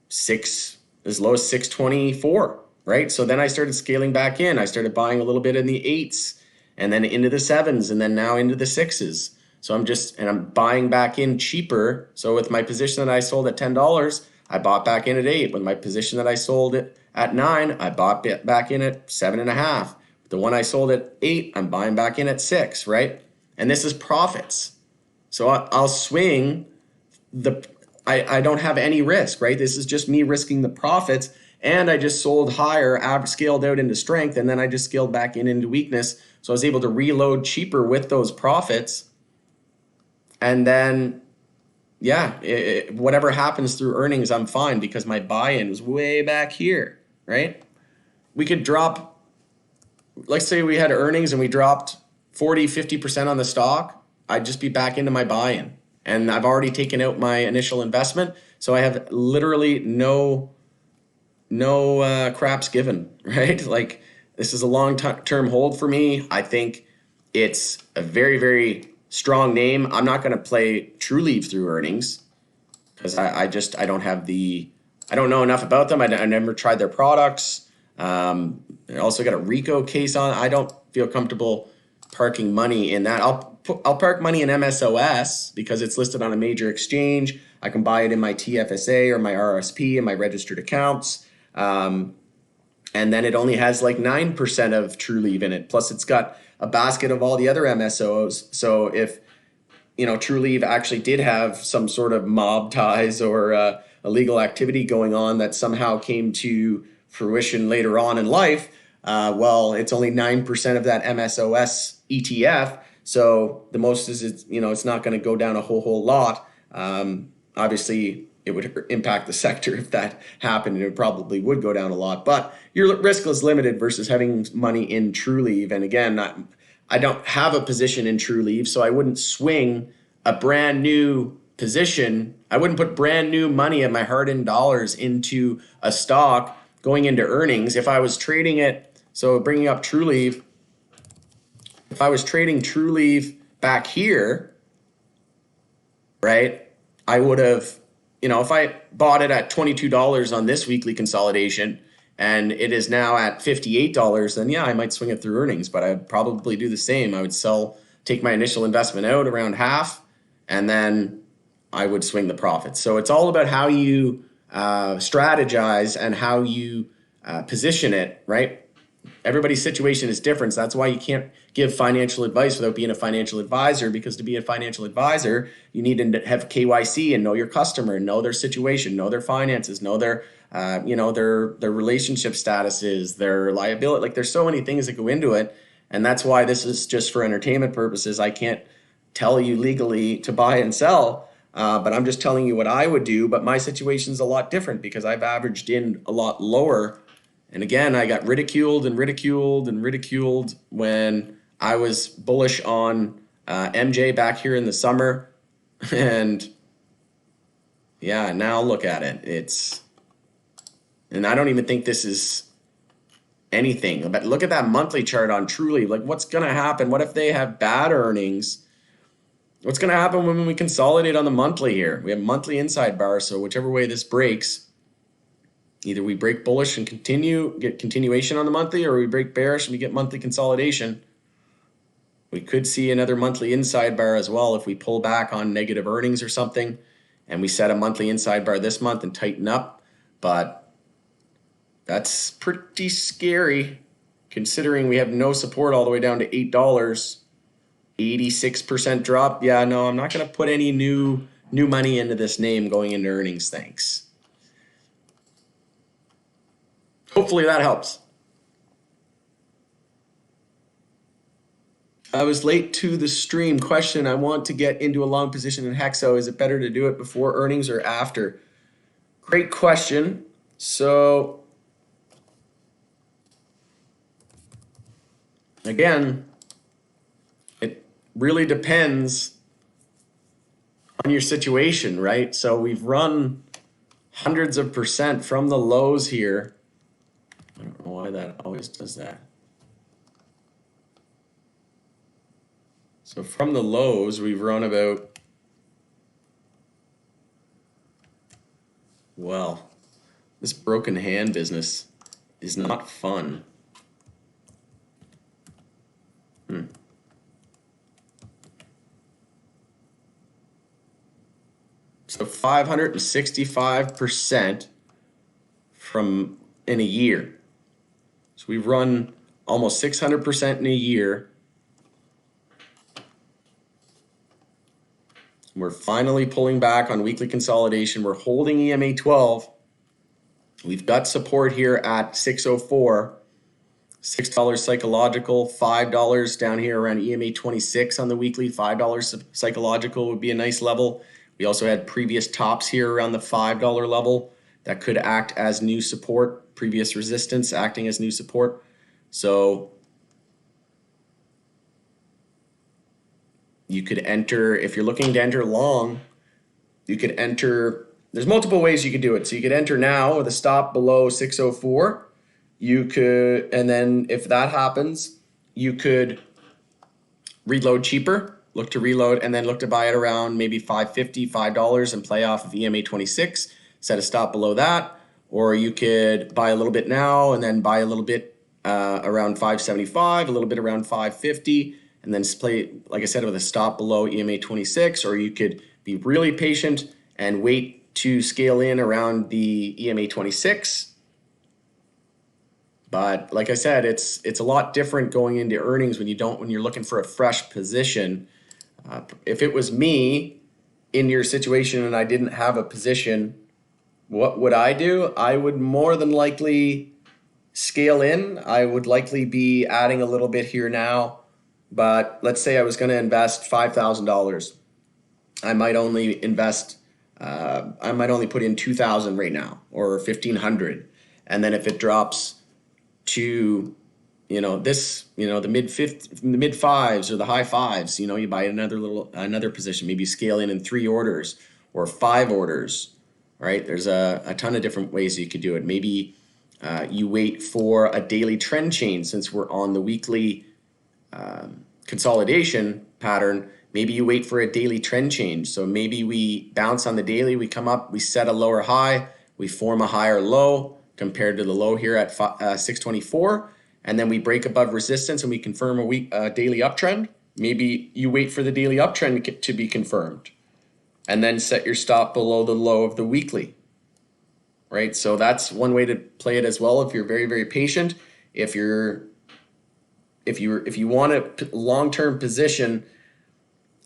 as low as 624, right? So then I started scaling back in. I started buying a little bit in the 8s and then into the 7s and then now into the 6s. So I'm buying back in cheaper. So with my position that I sold at $10, I bought back in at 8. With my position that I sold it at 9, I bought back in at 7.5. The one I sold at 8, I'm buying back in at 6, right? And this is profits. So I'll swing I don't have any risk, right? This is just me risking the profits, and I just sold higher, scaled out into strength, and then I just scaled back into weakness. So I was able to reload cheaper with those profits. And then, yeah, whatever happens through earnings, I'm fine because my buy-in was way back here, right? We could drop, let's say we had earnings and we dropped 40, 50% on the stock. I'd just be back into my buy-in. And I've already taken out my initial investment. So I have literally no craps given, right? Like, this is a long-term hold for me. I think it's a very, very strong name. I'm not going to play TrueLeave through earnings because I don't know enough about them. I never tried their products. I also got a RICO case on. I don't feel comfortable parking money in that. I'll park money in MSOS because it's listed on a major exchange. I can buy it in my TFSA or my RSP and my registered accounts. And then it only has like 9% of TrueLeave in it. Plus it's got a basket of all the other MSOs. So if, TrueLeave actually did have some sort of mob ties or illegal activity going on that somehow came to fruition later on in life, well, it's only 9% of that MSOS ETF. So the most is it's not going to go down a whole lot. Obviously, it would impact the sector if that happened, and it probably would go down a lot. But your risk is limited versus having money in Trulieve. And again, I don't have a position in Trulieve, so I wouldn't swing a brand new position. I wouldn't put brand new money of my hard-earned dollars into a stock going into earnings. If I was trading it, so bringing up Trulieve, if I was trading Trulieve back here, right, I would have, if I bought it at $22 on this weekly consolidation and it is now at $58, then yeah, I might swing it through earnings, but I'd probably do the same. I would take my initial investment out around half, and then I would swing the profits. So it's all about how you strategize and how you position it, right? Everybody's situation is different. So that's why you can't give financial advice without being a financial advisor, because to be a financial advisor, you need to have KYC and know your customer, know their situation, know their finances, know their relationship statuses, their liability. Like, there's so many things that go into it. And that's why this is just for entertainment purposes. I can't tell you legally to buy and sell, but I'm just telling you what I would do. But my situation is a lot different because I've averaged in a lot lower. And again, I got ridiculed when I was bullish on MJ back here in the summer. And yeah, now look at it. And I don't even think this is anything. But look at that monthly chart on Trulieve. Like, what's going to happen? What if they have bad earnings? What's going to happen when we consolidate on the monthly here? We have monthly inside bar, so whichever way this breaks, either we break bullish and get continuation on the monthly, or we break bearish and we get monthly consolidation. We could see another monthly inside bar as well if we pull back on negative earnings or something, and we set a monthly inside bar this month and tighten up. But that's pretty scary considering we have no support all the way down to $8. 86% drop. Yeah, no, I'm not going to put any new money into this name going into earnings. Thanks. Hopefully that helps. I was late to the stream. Question: I want to get into a long position in Hexo. Is it better to do it before earnings or after? Great question. So again, it really depends on your situation, right? So we've run hundreds of percent from the lows here. I don't know why that always does that. So from the lows, we've run about, well, this broken hand business is not fun. So 565% from in a year. So we've run almost 600% in a year. We're finally pulling back on weekly consolidation. We're holding EMA 12. We've got support here at 604. $6 psychological, $5 down here around EMA 26 on the weekly. $5 psychological would be a nice level. We also had previous tops here around the $5 level that could act as new support, previous resistance acting as new support. So you could enter, if you're looking to enter long, you could enter, there's multiple ways you could do it. So you could enter now with a stop below 604. You could, and then if that happens, you could reload cheaper, look to reload, and then look to buy it around maybe $5.50, $5 and play off of EMA 26, set a stop below that. Or you could buy a little bit now and then buy a little bit around $5.75, a little bit around $5.50, and then play, like I said, with a stop below EMA 26. Or you could be really patient and wait to scale in around the EMA 26. But like I said, it's a lot different going into earnings when you're looking for a fresh position. If it was me in your situation and I didn't have a position, what would I do? I would more than likely scale in. I would likely be adding a little bit here now. But let's say I was going to invest $5,000. I might only invest I might only put in 2,000 right now or 1,500. And then if it drops to, the mid fives or the high fives, you buy another position, maybe scale in 3 orders or 5 orders, right? There's a ton of different ways you could do it. Maybe you wait for a daily trend change since we're on the weekly consolidation pattern. Maybe you wait for a daily trend change. So maybe we bounce on the daily, we come up, we set a lower high, we form a higher low compared to the low here at 624, and then we break above resistance and we confirm a daily uptrend. Maybe you wait for the daily uptrend to be confirmed and then set your stop below the low of the weekly, right? So that's one way to play it as well. If you're very, very patient, if you want a long-term position,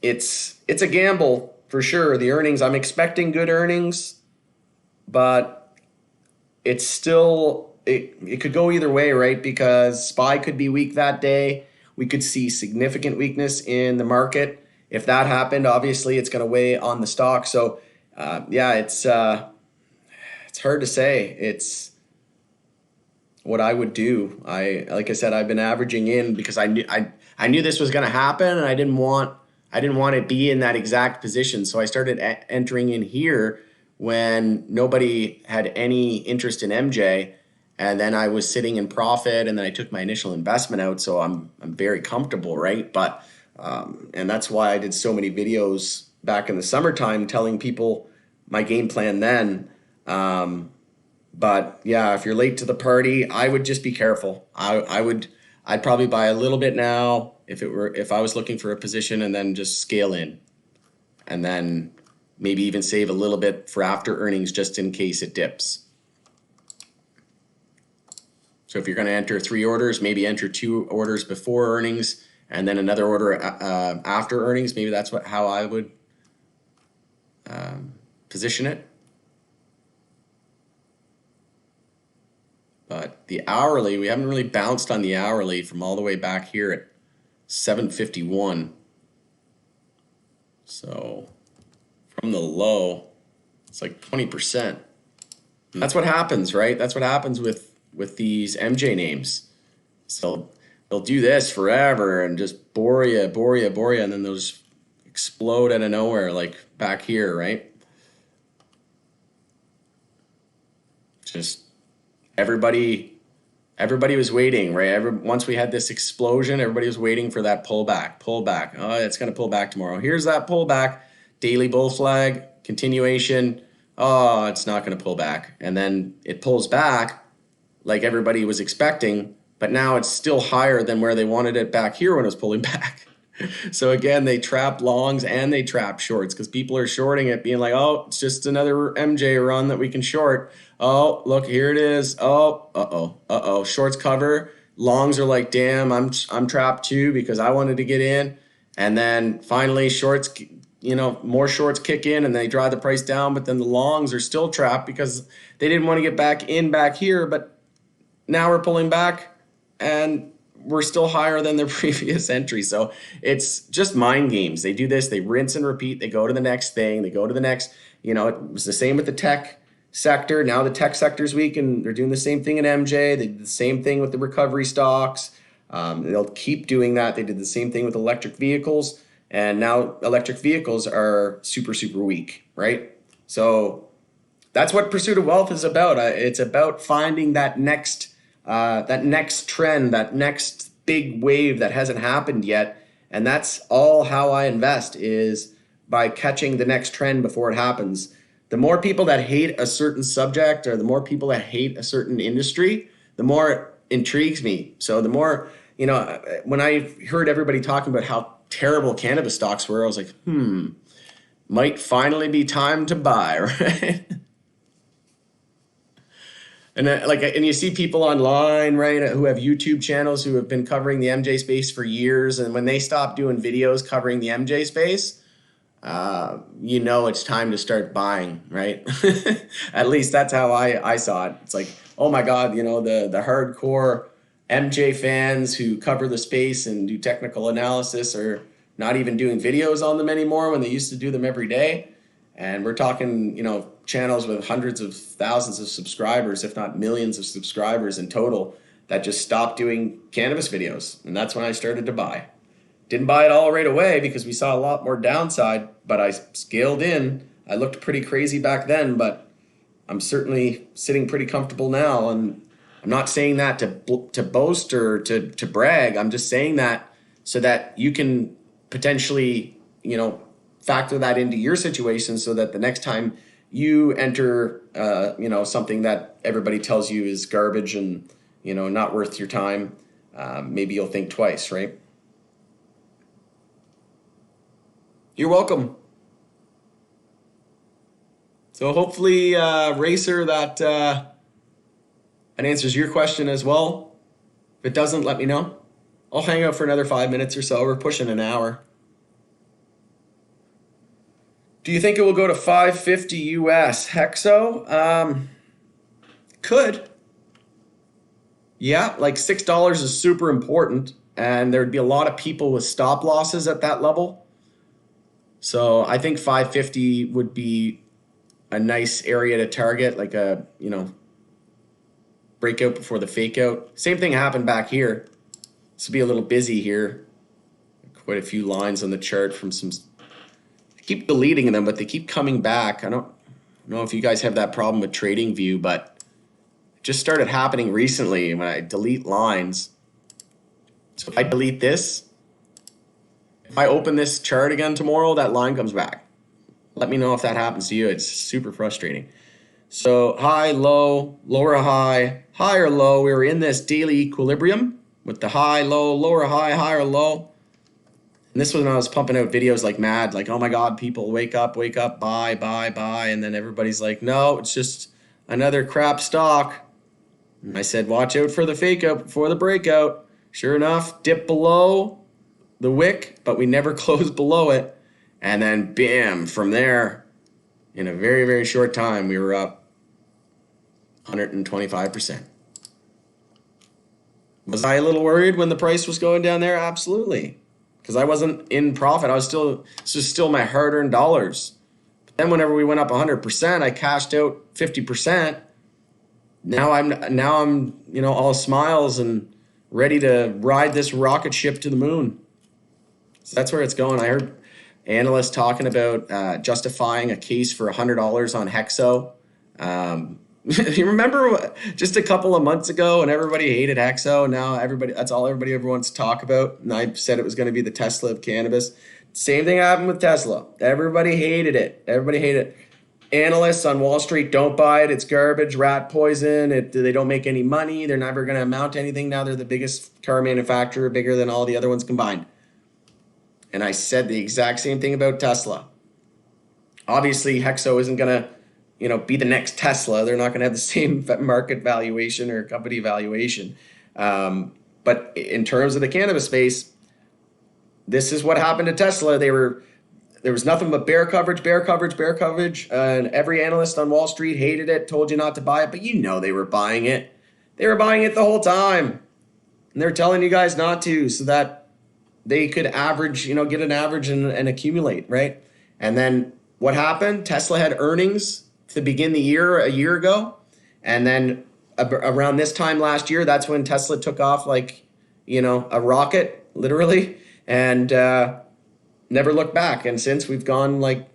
it's a gamble for sure. The earnings, I'm expecting good earnings, but it's still, it could go either way, right? Because SPY could be weak that day. We could see significant weakness in the market. If that happened, obviously it's going to weigh on the stock. So it's hard to say. It's what I would do. Like I said, I've been averaging in because I knew this was going to happen, and I didn't want to be in that exact position. So I started entering in here when nobody had any interest in MJ, and then I was sitting in profit, and then I took my initial investment out. So I'm very comfortable, right? But and that's why I did so many videos back in the summertime telling people my game plan then. But yeah, if you're late to the party, I would just be careful. I'd probably buy a little bit now if I was looking for a position, and then just scale in, and then maybe even save a little bit for after earnings just in case it dips. So if you're going to enter 3 orders, maybe enter 2 orders before earnings and then another order after earnings. Maybe that's how I would position it. But the hourly, we haven't really bounced on the hourly from all the way back here at 751. So from the low, it's like 20%. And that's what happens, right? That's what happens with these MJ names. So they'll do this forever and just bore you, and then they'll just explode out of nowhere, like back here, right? Just everybody was waiting, right? Once we had this explosion, everybody was waiting for that pullback. Oh, it's going to pull back tomorrow. Here's that pullback, daily bull flag, continuation. Oh, it's not going to pull back. And then it pulls back like everybody was expecting, but now it's still higher than where they wanted it back here when it was pulling back. So again, they trap longs and they trap shorts because people are shorting it, being like, oh, it's just another MJ run that we can short. Oh, look, here it is. Oh, shorts cover. Longs are like, damn, I'm trapped too because I wanted to get in. And then finally shorts, more shorts kick in and they drive the price down, but then the longs are still trapped because they didn't want to get back here, but now we're pulling back and we're still higher than their previous entry. So it's just mind games. They do this, they rinse and repeat. They go to the next thing. They go to the next, it was the same with the tech sector. Now the tech sector's weak and they're doing the same thing in MJ. They did the same thing with the recovery stocks. They'll keep doing that. They did the same thing with electric vehicles. And now electric vehicles are super, super weak, right? So that's what Pursuit of Wealth is about. It's about finding that next trend, that next big wave that hasn't happened yet. And that's all how I invest, is by catching the next trend before it happens. The more people that hate a certain subject or the more people that hate a certain industry, the more it intrigues me. So the more, when I heard everybody talking about how terrible cannabis stocks were, I was like, might finally be time to buy, right? And you see people online, right, who have YouTube channels who have been covering the MJ space for years, and when they stop doing videos covering the MJ space, it's time to start buying, right? At least that's how I saw it. It's like, oh my God, the hardcore MJ fans who cover the space and do technical analysis are not even doing videos on them anymore when they used to do them every day. And we're talking, channels with hundreds of thousands of subscribers, if not millions of subscribers in total, that just stopped doing cannabis videos. And that's when I started to buy. Didn't buy it all right away because we saw a lot more downside, but I scaled in. I looked pretty crazy back then, but I'm certainly sitting pretty comfortable now. And I'm not saying that to boast or to brag. I'm just saying that so that you can potentially, factor that into your situation so that the next time you enter, something that everybody tells you is garbage and, not worth your time, maybe you'll think twice, right? You're welcome. So hopefully, Racer, that answers your question as well. If it doesn't, let me know. I'll hang out for another 5 minutes or so. We're pushing an hour. Do you think it will go to 550 US? Hexo? Could. Yeah, like $6 is super important, and there'd be a lot of people with stop losses at that level. So I think 550 would be a nice area to target, like a, breakout before the fake out. Same thing happened back here. This will be a little busy here. Quite a few lines on the chart from some, I keep deleting them, but they keep coming back. I don't know if you guys have that problem with TradingView, but it just started happening recently when I delete lines. So if I delete this, if I open this chart again tomorrow, that line comes back. Let me know if that happens to you. It's super frustrating. So high, low, lower high, higher low. We were in this daily equilibrium with the high, low, lower high, higher low. And this was when I was pumping out videos like mad, like, oh my God, people wake up, buy, buy, buy. And then everybody's like, no, it's just another crap stock. And I said, watch out for the fake out before the breakout. Sure enough, dip below the wick, but we never closed below it. And then bam, from there, in a very, very short time, we were up 125%. Was I a little worried when the price was going down there? Absolutely. Because I wasn't in profit. This was still my hard-earned dollars. But then whenever we went up 100%, I cashed out 50%. Now I'm all smiles and ready to ride this rocket ship to the moon. So that's where it's going. I heard analysts talking about justifying a case for $100 on Hexo. You remember just a couple of months ago when everybody hated Hexo? Now that's all everybody ever wants to talk about. And I said it was going to be the Tesla of cannabis. Same thing happened with Tesla. Everybody hated it. Analysts on Wall Street don't buy it. It's garbage, rat poison. They don't make any money. They're never going to amount to anything. Now they're the biggest car manufacturer, bigger than all the other ones combined. And I said the exact same thing about Tesla. Obviously, Hexo isn't going to, be the next Tesla. They're not going to have the same market valuation or company valuation. But in terms of the cannabis space, this is what happened to Tesla. There was nothing but bear coverage, and every analyst on Wall Street hated it, told you not to buy it, but they were buying it. They were buying it the whole time. And they're telling you guys not to so that they could average, get an average and accumulate, right? And then what happened? Tesla had earnings to begin the year a year ago. And then around this time last year, that's when Tesla took off like, a rocket, literally, and never looked back. And since we've gone like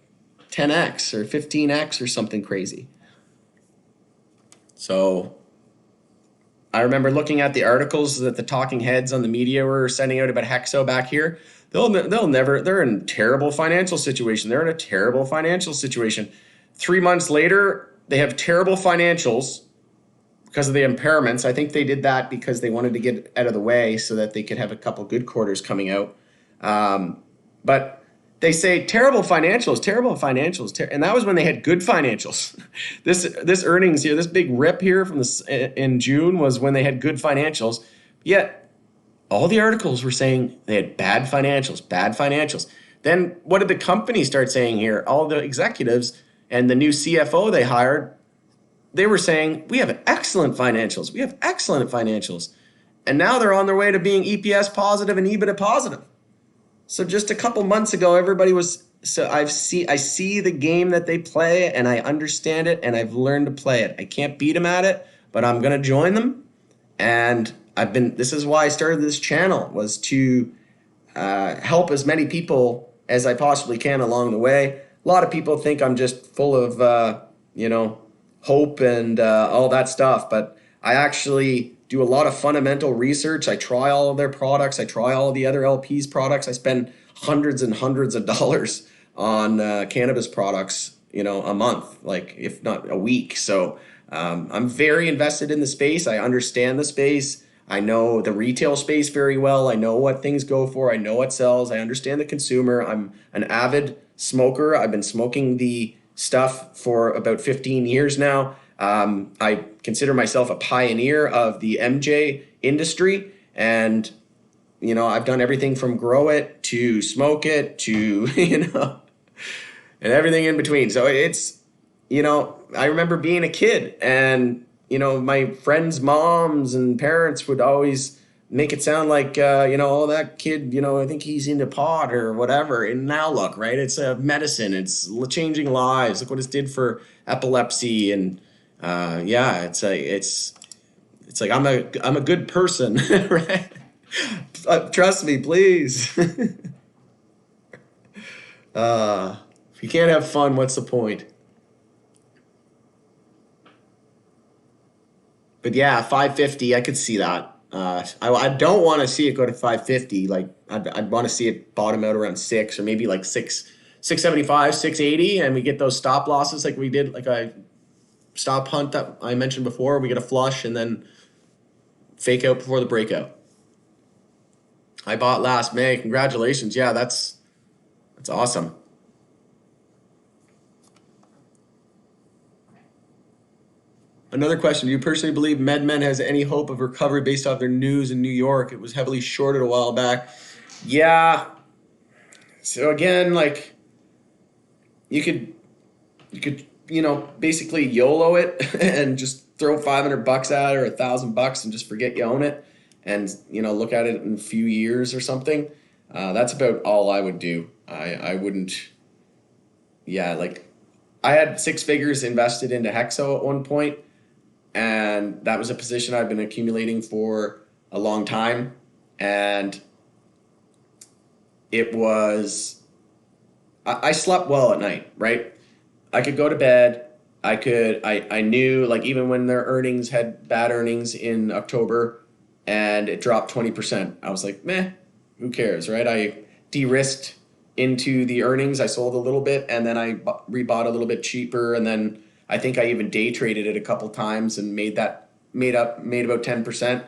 10x or 15x or something crazy. So I remember looking at the articles that the talking heads on the media were sending out about Hexo back here. They're in a terrible financial situation. 3 months later, they have terrible financials because of the impairments. I think they did that because they wanted to get out of the way so that they could have a couple good quarters coming out. But they say terrible financials, and that was when they had good financials. This earnings here, this big rip here from in June was when they had good financials. Yet all the articles were saying they had bad financials. Then what did the company start saying here? All the executives and the new CFO they hired, they were saying, we have excellent financials. And now they're on their way to being EPS positive and EBITDA positive. So just a couple months ago, everybody was so I see the game that they play and I understand it and I've learned to play it. I can't beat them at it, but I'm gonna join them. And this is why I started this channel, was to help as many people as I possibly can along the way. A lot of people think I'm just full of hope and all that stuff, but I actually do a lot of fundamental research. I try all of their products. I try all of the other LPs products. I spend hundreds and hundreds of dollars on cannabis products, a month, like if not a week. So I'm very invested in the space. I understand the space. I know the retail space very well. I know what things go for. I know what sells. I understand the consumer. I'm an avid smoker. I've been smoking the stuff for about 15 years now. I consider myself a pioneer of the MJ industry, and I've done everything from grow it to smoke it to and everything in between. So it's I remember being a kid, and my friends' moms and parents would always make it sound like oh, that kid, I think he's into pot or whatever. And now look, right, it's a medicine. It's changing lives. Look what it did for epilepsy. And it's like I'm a good person. Right? Trust me, please. If you can't have fun, what's the point? But yeah, 550, I could see that. I don't want to see it go to 550. Like I'd want to see it bottom out around 6, or maybe like 675, 680, and we get those stop losses like we did, like a stop hunt that I mentioned before. We get a flush and then fake out before the breakout. I bought last May. Congratulations. Yeah, that's awesome. Another question. Do you personally believe MedMen has any hope of recovery based off their news in New York? It was heavily shorted a while back. Yeah. So again, like you could basically YOLO it and just throw $500 at it or $1,000 and just forget you own it, and look at it in a few years or something. That's about all I would do. I wouldn't. Yeah, like I had 6 figures invested into Hexo at one point, and that was a position I've been accumulating for a long time. And it was, I slept well at night, right? I could go to bed. I knew, like, even when their earnings had bad earnings in October and it dropped 20%, I was like, meh, who cares, right? I de-risked into the earnings. I sold a little bit and then I rebought a little bit cheaper. And then I think I even day traded it a couple times and made about 10%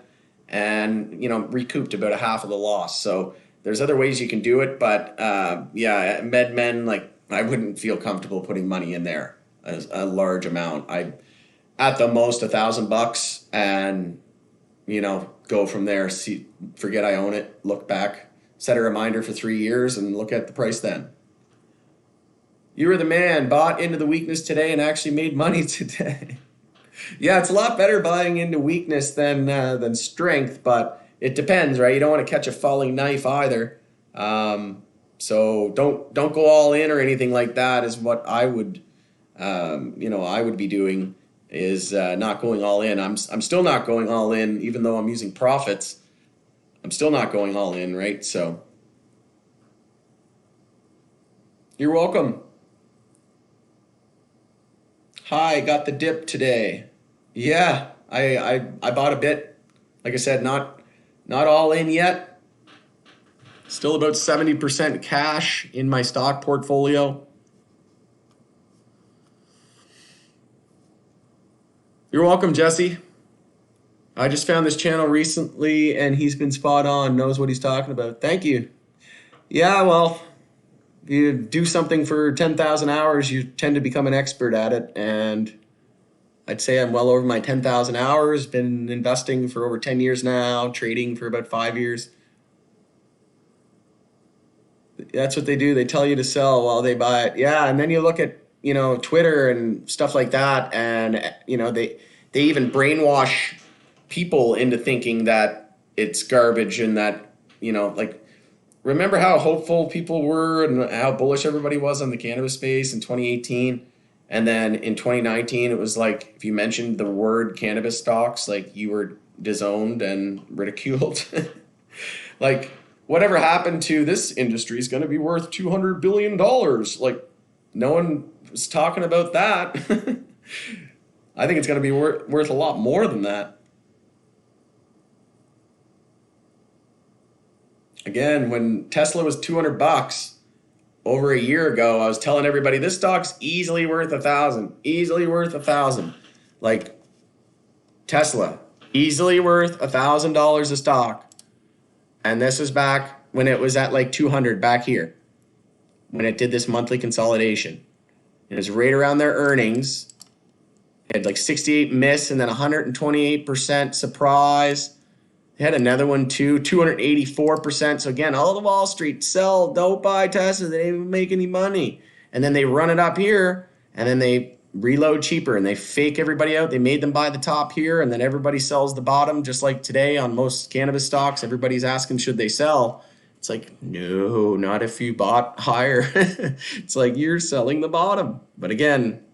and, recouped about a half of the loss. So there's other ways you can do it. But MedMen, like, I wouldn't feel comfortable putting money in there as a large amount. I, at the most, $1,000 and, go from there. Forget I own it, look back, set a reminder for 3 years and look at the price then. You were the man, bought into the weakness today and actually made money today. Yeah, it's a lot better buying into weakness than strength, but it depends, right? You don't want to catch a falling knife either. So don't go all in or anything like that is what I would, I would be doing, is not going all in. I'm still not going all in, even though I'm using profits. I'm still not going all in, right? So you're welcome. Hi, got the dip today. Yeah, I bought a bit. Like I said, not all in yet. Still about 70% cash in my stock portfolio. You're welcome, Jesse. I just found this channel recently and he's been spot on, knows what he's talking about. Thank you. Yeah, well, if you do something for 10,000 hours, you tend to become an expert at it. And I'd say I'm well over my 10,000 hours, been investing for over 10 years now, trading for about 5 years. That's what they do. They tell you to sell while they buy it. Yeah, and then you look at, Twitter and stuff like that, and, they even brainwash people into thinking that it's garbage and that, remember how hopeful people were and how bullish everybody was on the cannabis space in 2018? And then in 2019, it was like if you mentioned the word cannabis stocks, like you were disowned and ridiculed. Like, whatever happened to this industry is going to be worth $200 billion. Like, no one was talking about that. I think it's going to be worth a lot more than that. Again, when Tesla was $200 over a year ago, I was telling everybody this stock's easily worth 1,000, easily worth 1,000. Like Tesla, easily worth $1,000 a stock. And this was back when it was at like 200 back here, when it did this monthly consolidation. It was right around their earnings. It had like 68 miss and then 128% surprise. They had another one too, 284%. So again, all the Wall Street sell, don't buy Tesla. They didn't even make any money. And then they run it up here and then they reload cheaper and they fake everybody out. They made them buy the top here and then everybody sells the bottom. Just like today on most cannabis stocks, everybody's asking, should they sell? It's like, no, not if you bought higher. It's like you're selling the bottom. But again,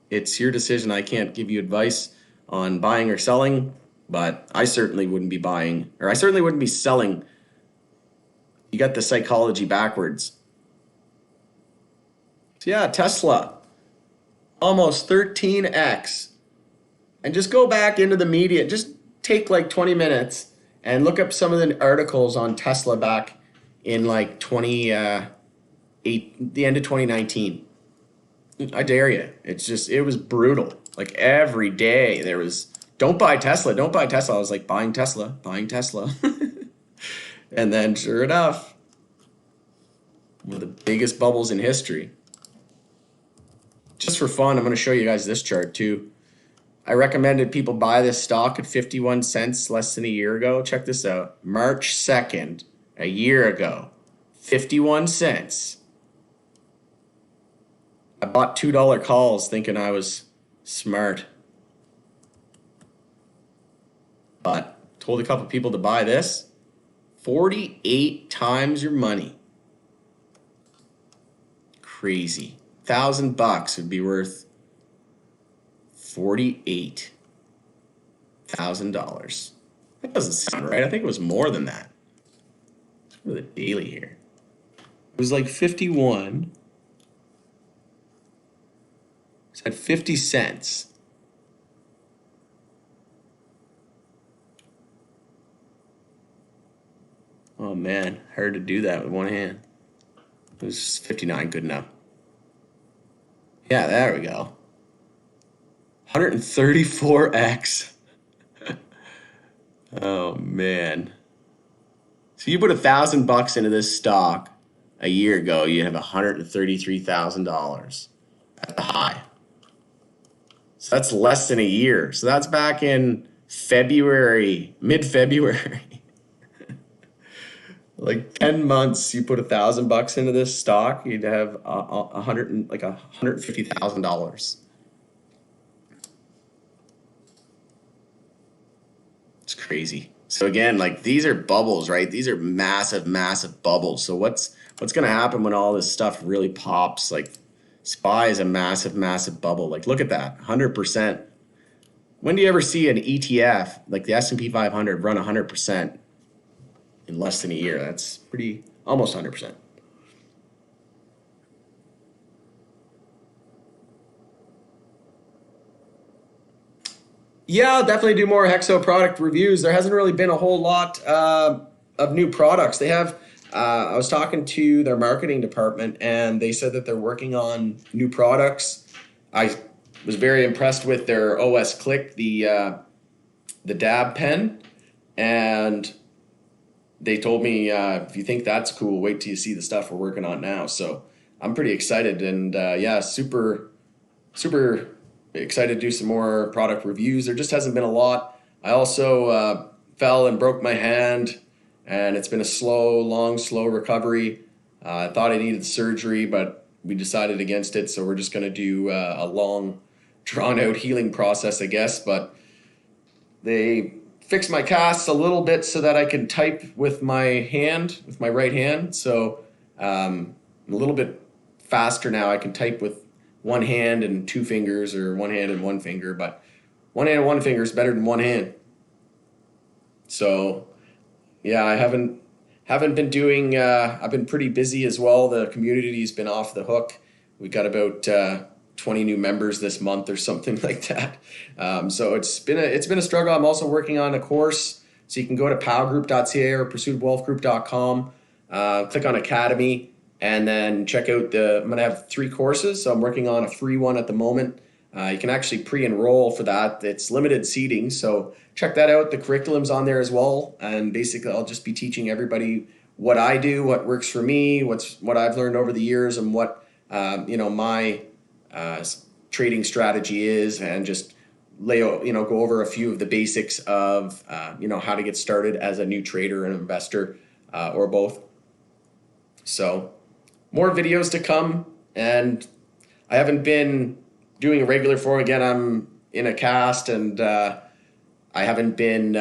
it's your decision. I can't give you advice on buying or selling. But I certainly wouldn't be buying, or I certainly wouldn't be selling. You got the psychology backwards. So yeah, Tesla, almost 13x. And just go back into the media. Just take like 20 minutes and look up some of the articles on Tesla back in like the end of 2019. I dare you. It was brutal. Like every day there was, don't buy Tesla, don't buy Tesla. I was like, buying Tesla. And then sure enough, one of the biggest bubbles in history. Just for fun, I'm going to show you guys this chart too. I recommended people buy this stock at 51 cents less than a year ago. Check this out. March 2nd, a year ago, 51 cents. I bought $2 calls thinking I was smart. But told a couple people to buy this. 48 times your money. Crazy. $1,000 would be worth $48,000. That doesn't sound right. I think it was more than that. Let's go to the daily here. It was like 51. It's at 50 cents. Oh man, hard to do that with one hand. It was 59, good enough. Yeah, there we go. 134x. Oh man. So you put $1,000 into this stock a year ago, you'd have $133,000 at the high. So that's less than a year. So that's back in February, mid-February. Like 10 months, you put $1,000 into this stock, you'd have $150,000. It's crazy. So again, like these are bubbles, right? These are massive, massive bubbles. So what's going to happen when all this stuff really pops? Like SPY is a massive, massive bubble. Like look at that, 100%. When do you ever see an ETF like the S&P 500 run 100%? In less than a year? That's pretty, almost 100%. Yeah, I'll definitely do more Hexo product reviews. There hasn't really been a whole lot of new products. They have, I was talking to their marketing department and they said that they're working on new products. I was very impressed with their OS Click, the dab pen, and they told me, if you think that's cool, wait till you see the stuff we're working on now. So I'm pretty excited and yeah, super excited to do some more product reviews. There just hasn't been a lot. I also fell and broke my hand and it's been a slow recovery. I thought I needed surgery, but we decided against it. So we're just going to do a long drawn out healing process, I guess. But they fix my casts a little bit so that I can type with my hand, with my right hand. So I'm a little bit faster now. I can type with one hand and two fingers, or one hand and one finger, but one hand and one finger is better than one hand. So yeah, I haven't been doing. I've been pretty busy as well. The community's been off the hook. We got about 20 new members this month or something like that. So it's been a struggle. I'm also working on a course, so you can go to powgroup.ca or pursuitofwealthgroup.com, click on Academy, and then check out I'm going to have 3 courses. So I'm working on a free one at the moment. You can actually pre-enroll for that. It's limited seating, so check that out. The curriculum's on there as well, and basically I'll just be teaching everybody what I do, what works for me, what I've learned over the years, and what my trading strategy is, and just go over a few of the basics of how to get started as a new trader and investor, or both. So more videos to come, and I haven't been doing a regular form. Again, I'm in a cast, and I haven't been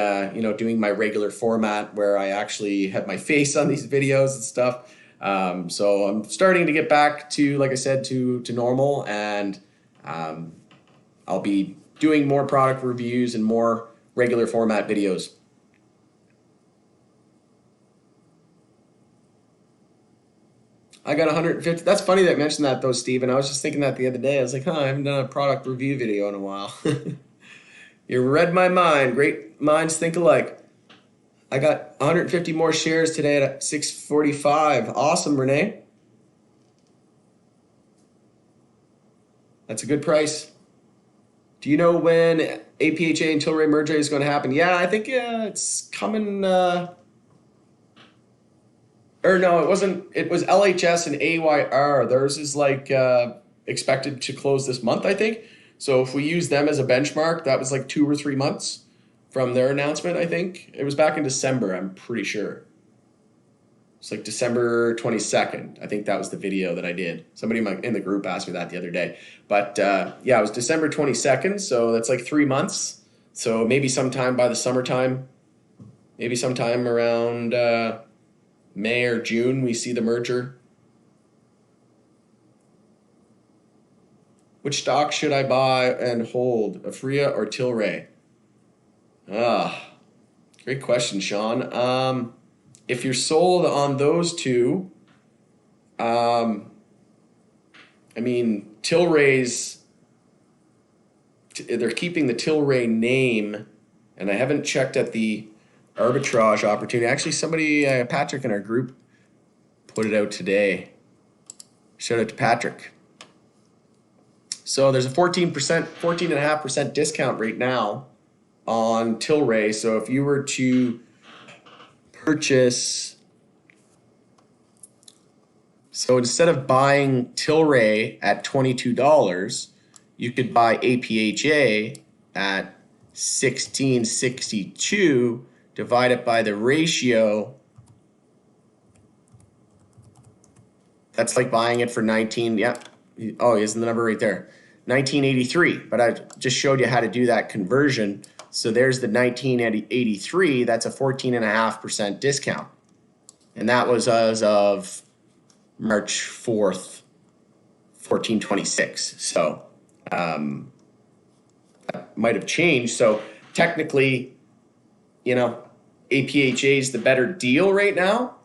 doing my regular format where I actually have my face on these videos and stuff. So I'm starting to get back to, like I said, to normal, and I'll be doing more product reviews and more regular format videos. I got 150. That's funny that you mentioned that, though, Steven. I was just thinking that the other day. I was like, I haven't done a product review video in a while. You read my mind. Great minds think alike. I got 150 more shares today at 6:45. Awesome, Renee. That's a good price. Do you know when APHA and Tilray merger is going to happen? Yeah, I think it's coming. Or no, it wasn't. It was LHS and AYR. Theirs is expected to close this month, I think. So if we use them as a benchmark, that was like 2 or 3 months from their announcement, I think. It was back in December, I'm pretty sure. It's like December 22nd. I think that was the video that I did. Somebody in the group asked me that the other day. But it was December 22nd, so that's like 3 months. So maybe sometime by the summertime, maybe sometime around May or June, we see the merger. Which stock should I buy and hold, Afria or Tilray? Great question, Sean. If you're sold on those two, Tilray's, they're keeping the Tilray name, and I haven't checked at the arbitrage opportunity. Actually, somebody, Patrick in our group, put it out today. Shout out to Patrick. So there's a 14.5% discount right now on Tilray. So if you were to purchase, so instead of buying Tilray at $22, you could buy APHA at $16.62, divide it by the ratio. That's like buying it for 19. Yeah. Oh, isn't the number right there? 1983. But I just showed you how to do that conversion. So there's the 1983. That's a 14.5% discount. And that was as of March 4th, 1426. So that might have changed. So technically, APHA is the better deal right now.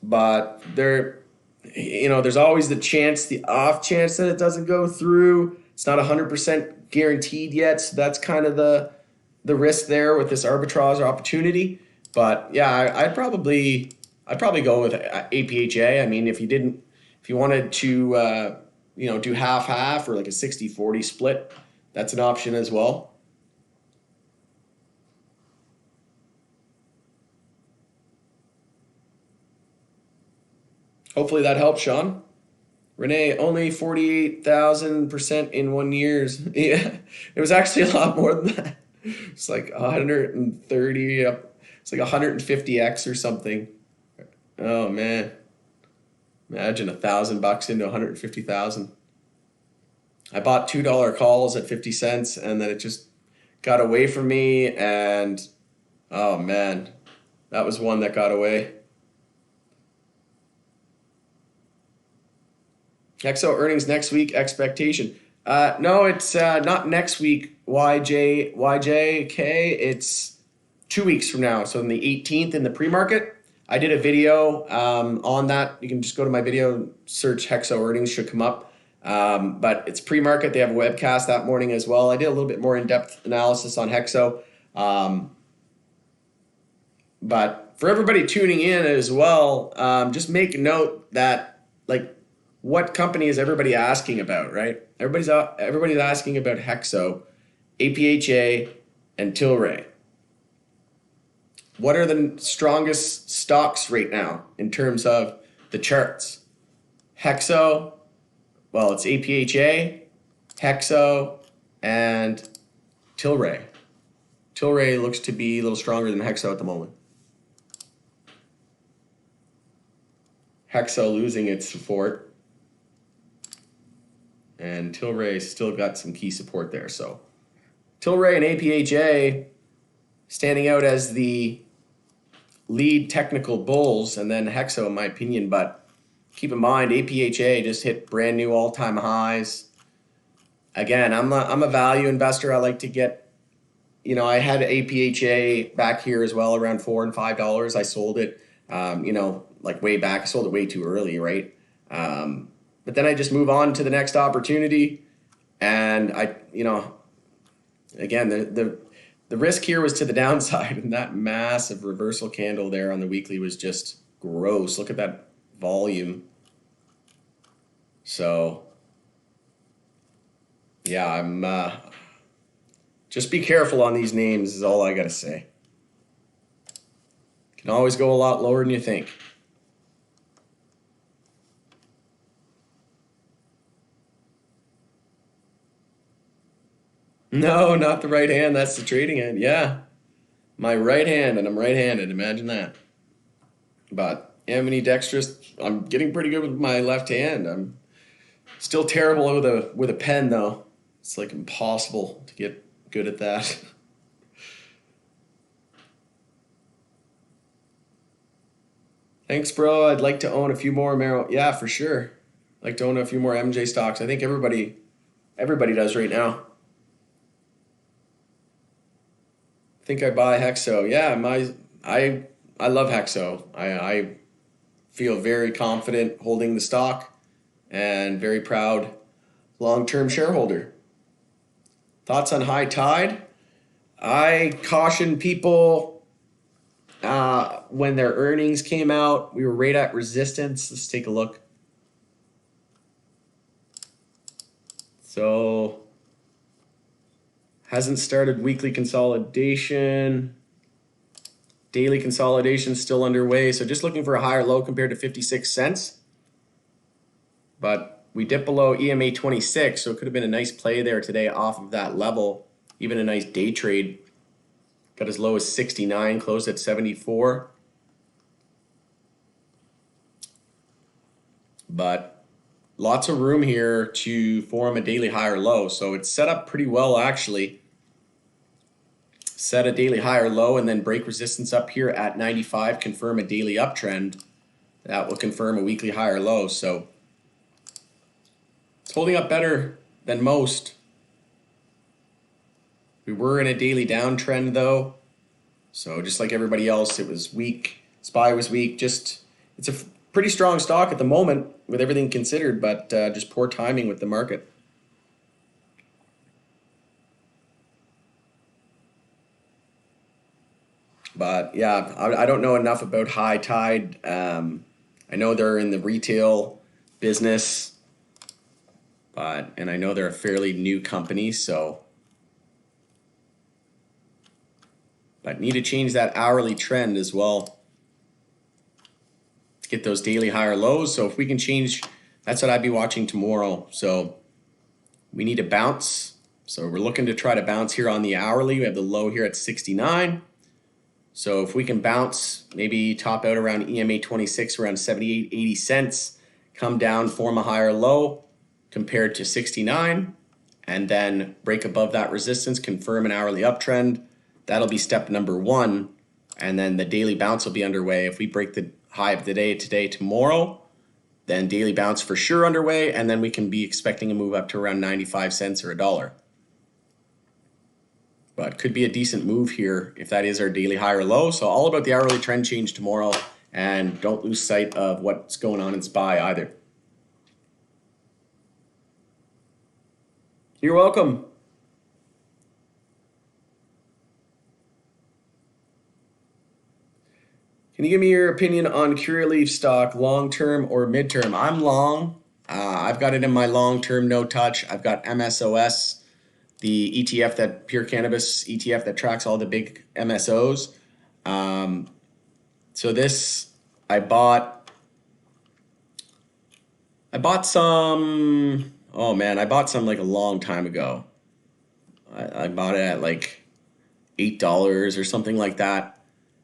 But there's always the off chance that it doesn't go through. It's not 100% guaranteed yet. So that's kind of the risk there with this arbitrage opportunity. But yeah, I'd probably go with APHA. I mean, if you wanted to, do half or like a 60-40 split, that's an option as well. Hopefully that helps, Sean. Renee, only 48,000% in 1 year. Yeah, it was actually a lot more than that. It's like 130. It's like 150x or something. Oh man, imagine $1,000 into 150,000. I bought $2 calls at 50 cents, and then it just got away from me, and oh man, that was one that got away. Hexo earnings next week expectation. No, it's not next week. YJK. It's 2 weeks from now. So on the 18th in the pre-market, I did a video on that. You can just go to my video, search Hexo earnings, should come up. But it's pre-market. They have a webcast that morning as well. I did a little bit more in-depth analysis on Hexo. But for everybody tuning in as well, just make note that, like, what company is everybody asking about, right? Everybody's asking about Hexo, APHA, and Tilray. What are the strongest stocks right now in terms of the charts? Hexo, well, it's APHA, Hexo, and Tilray. Tilray looks to be a little stronger than Hexo at the moment. Hexo losing its support. And Tilray still got some key support there. So Tilray and APHA standing out as the lead technical bulls, and then Hexo in my opinion. But keep in mind, APHA just hit brand new all-time highs. Again, I'm a value investor. I like to get, I had APHA back here as well, around $4 and $5. I sold it, like way back. I sold it way too early, right? But then I just move on to the next opportunity. And again, the risk here was to the downside, and that massive reversal candle there on the weekly was just gross. Look at that volume. So yeah, I'm just be careful on these names is all I gotta say. Can always go a lot lower than you think. No, not the right hand. That's the trading hand. Yeah. My right hand, and I'm right-handed. Imagine that. But ambidextrous, I'm getting pretty good with my left hand. I'm still terrible with a pen, though. It's like impossible to get good at that. Thanks, bro. I'd like to own a few more Yeah, for sure. I'd like to own a few more MJ stocks. I think everybody does right now. I think I buy Hexo. Yeah, I love Hexo. I feel very confident holding the stock and very proud long-term shareholder. Thoughts on high tide? I caution people when their earnings came out. We were right at resistance. Let's take a look. So hasn't started weekly consolidation. Daily consolidation still underway. So just looking for a higher low compared to 56 cents. But we dip below EMA 26, so it could have been a nice play there today off of that level. Even a nice day trade. Got as low as 69, closed at 74. But lots of room here to form a daily higher low. So it's set up pretty well, actually. Set a daily higher low and then break resistance up here at 95, confirm a daily uptrend. That will confirm a weekly higher low. So it's holding up better than most. We were in a daily downtrend though. So just like everybody else, it was weak. SPY was weak. It's a pretty strong stock at the moment with everything considered, but just poor timing with the market. But yeah, I don't know enough about high tide. I know they're in the retail business, and I know they're a fairly new company, so. But need to change that hourly trend as well to get those daily higher lows. So if we can change, that's what I'd be watching tomorrow. So we need to bounce. So we're looking to try to bounce here on the hourly. We have the low here at 69. So if we can bounce, maybe top out around EMA 26, around 78, 80 cents, come down, form a higher low compared to 69, and then break above that resistance, confirm an hourly uptrend. That'll be step number one. And then the daily bounce will be underway. If we break the high of the day today, tomorrow, then daily bounce for sure underway. And then we can be expecting a move up to around 95 cents or $1. But could be a decent move here if that is our daily high or low. So all about the hourly trend change tomorrow. And don't lose sight of what's going on in SPY either. You're welcome. Can you give me your opinion on Curaleaf stock, long-term or mid-term? I'm long. I've got it in my long-term no touch. I've got MSOS, the ETF, that pure cannabis ETF that tracks all the big MSOs. So this, I bought some, oh man, I bought some like a long time ago. I bought it at like $8 or something like that.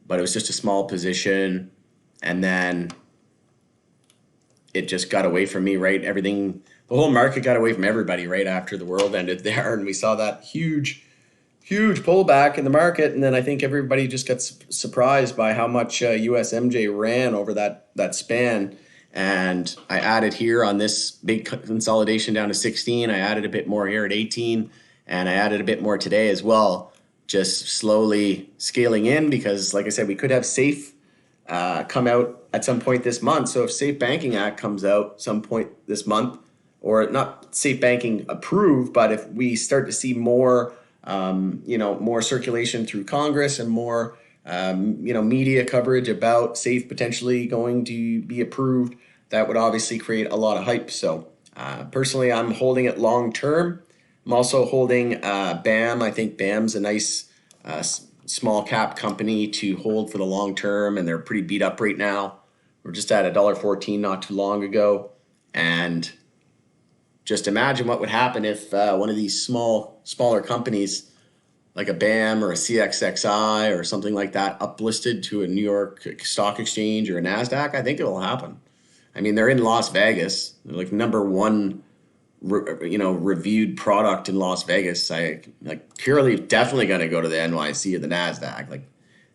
But it was just a small position, and then it just got away from me, right? The whole market got away from everybody right after the world ended there, and we saw that huge pullback in the market, and then I think everybody just got surprised by how much USMJ ran over that span. And I added here on this big consolidation down to 16. I added a bit more here at 18, and I added a bit more today as well. Just slowly scaling in because, like I said, we could have SAFE come out at some point this month. So if SAFE Banking Act comes out some point this month, or not SAFE Banking approved, but if we start to see more, more circulation through Congress and more, media coverage about SAFE potentially going to be approved, that would obviously create a lot of hype. So personally, I'm holding it long term. I'm also holding BAM. I think BAM's a nice small cap company to hold for the long term, and they're pretty beat up right now. We're just at $1.14 not too long ago. And just imagine what would happen if one of these smaller companies like a BAM or a CXXI or something like that uplisted to a New York stock exchange or a NASDAQ. I think it will happen. I mean, they're in Las Vegas. They're like number one reviewed product in Las Vegas. Curaleaf definitely going to go to the NYC or the NASDAQ. Like,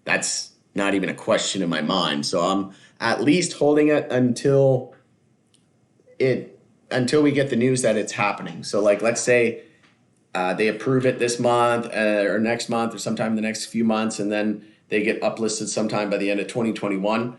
that's not even a question in my mind. So I'm at least holding it until we get the news that it's happening. So like, let's say they approve it this month or next month or sometime in the next few months, and then they get uplisted sometime by the end of 2021.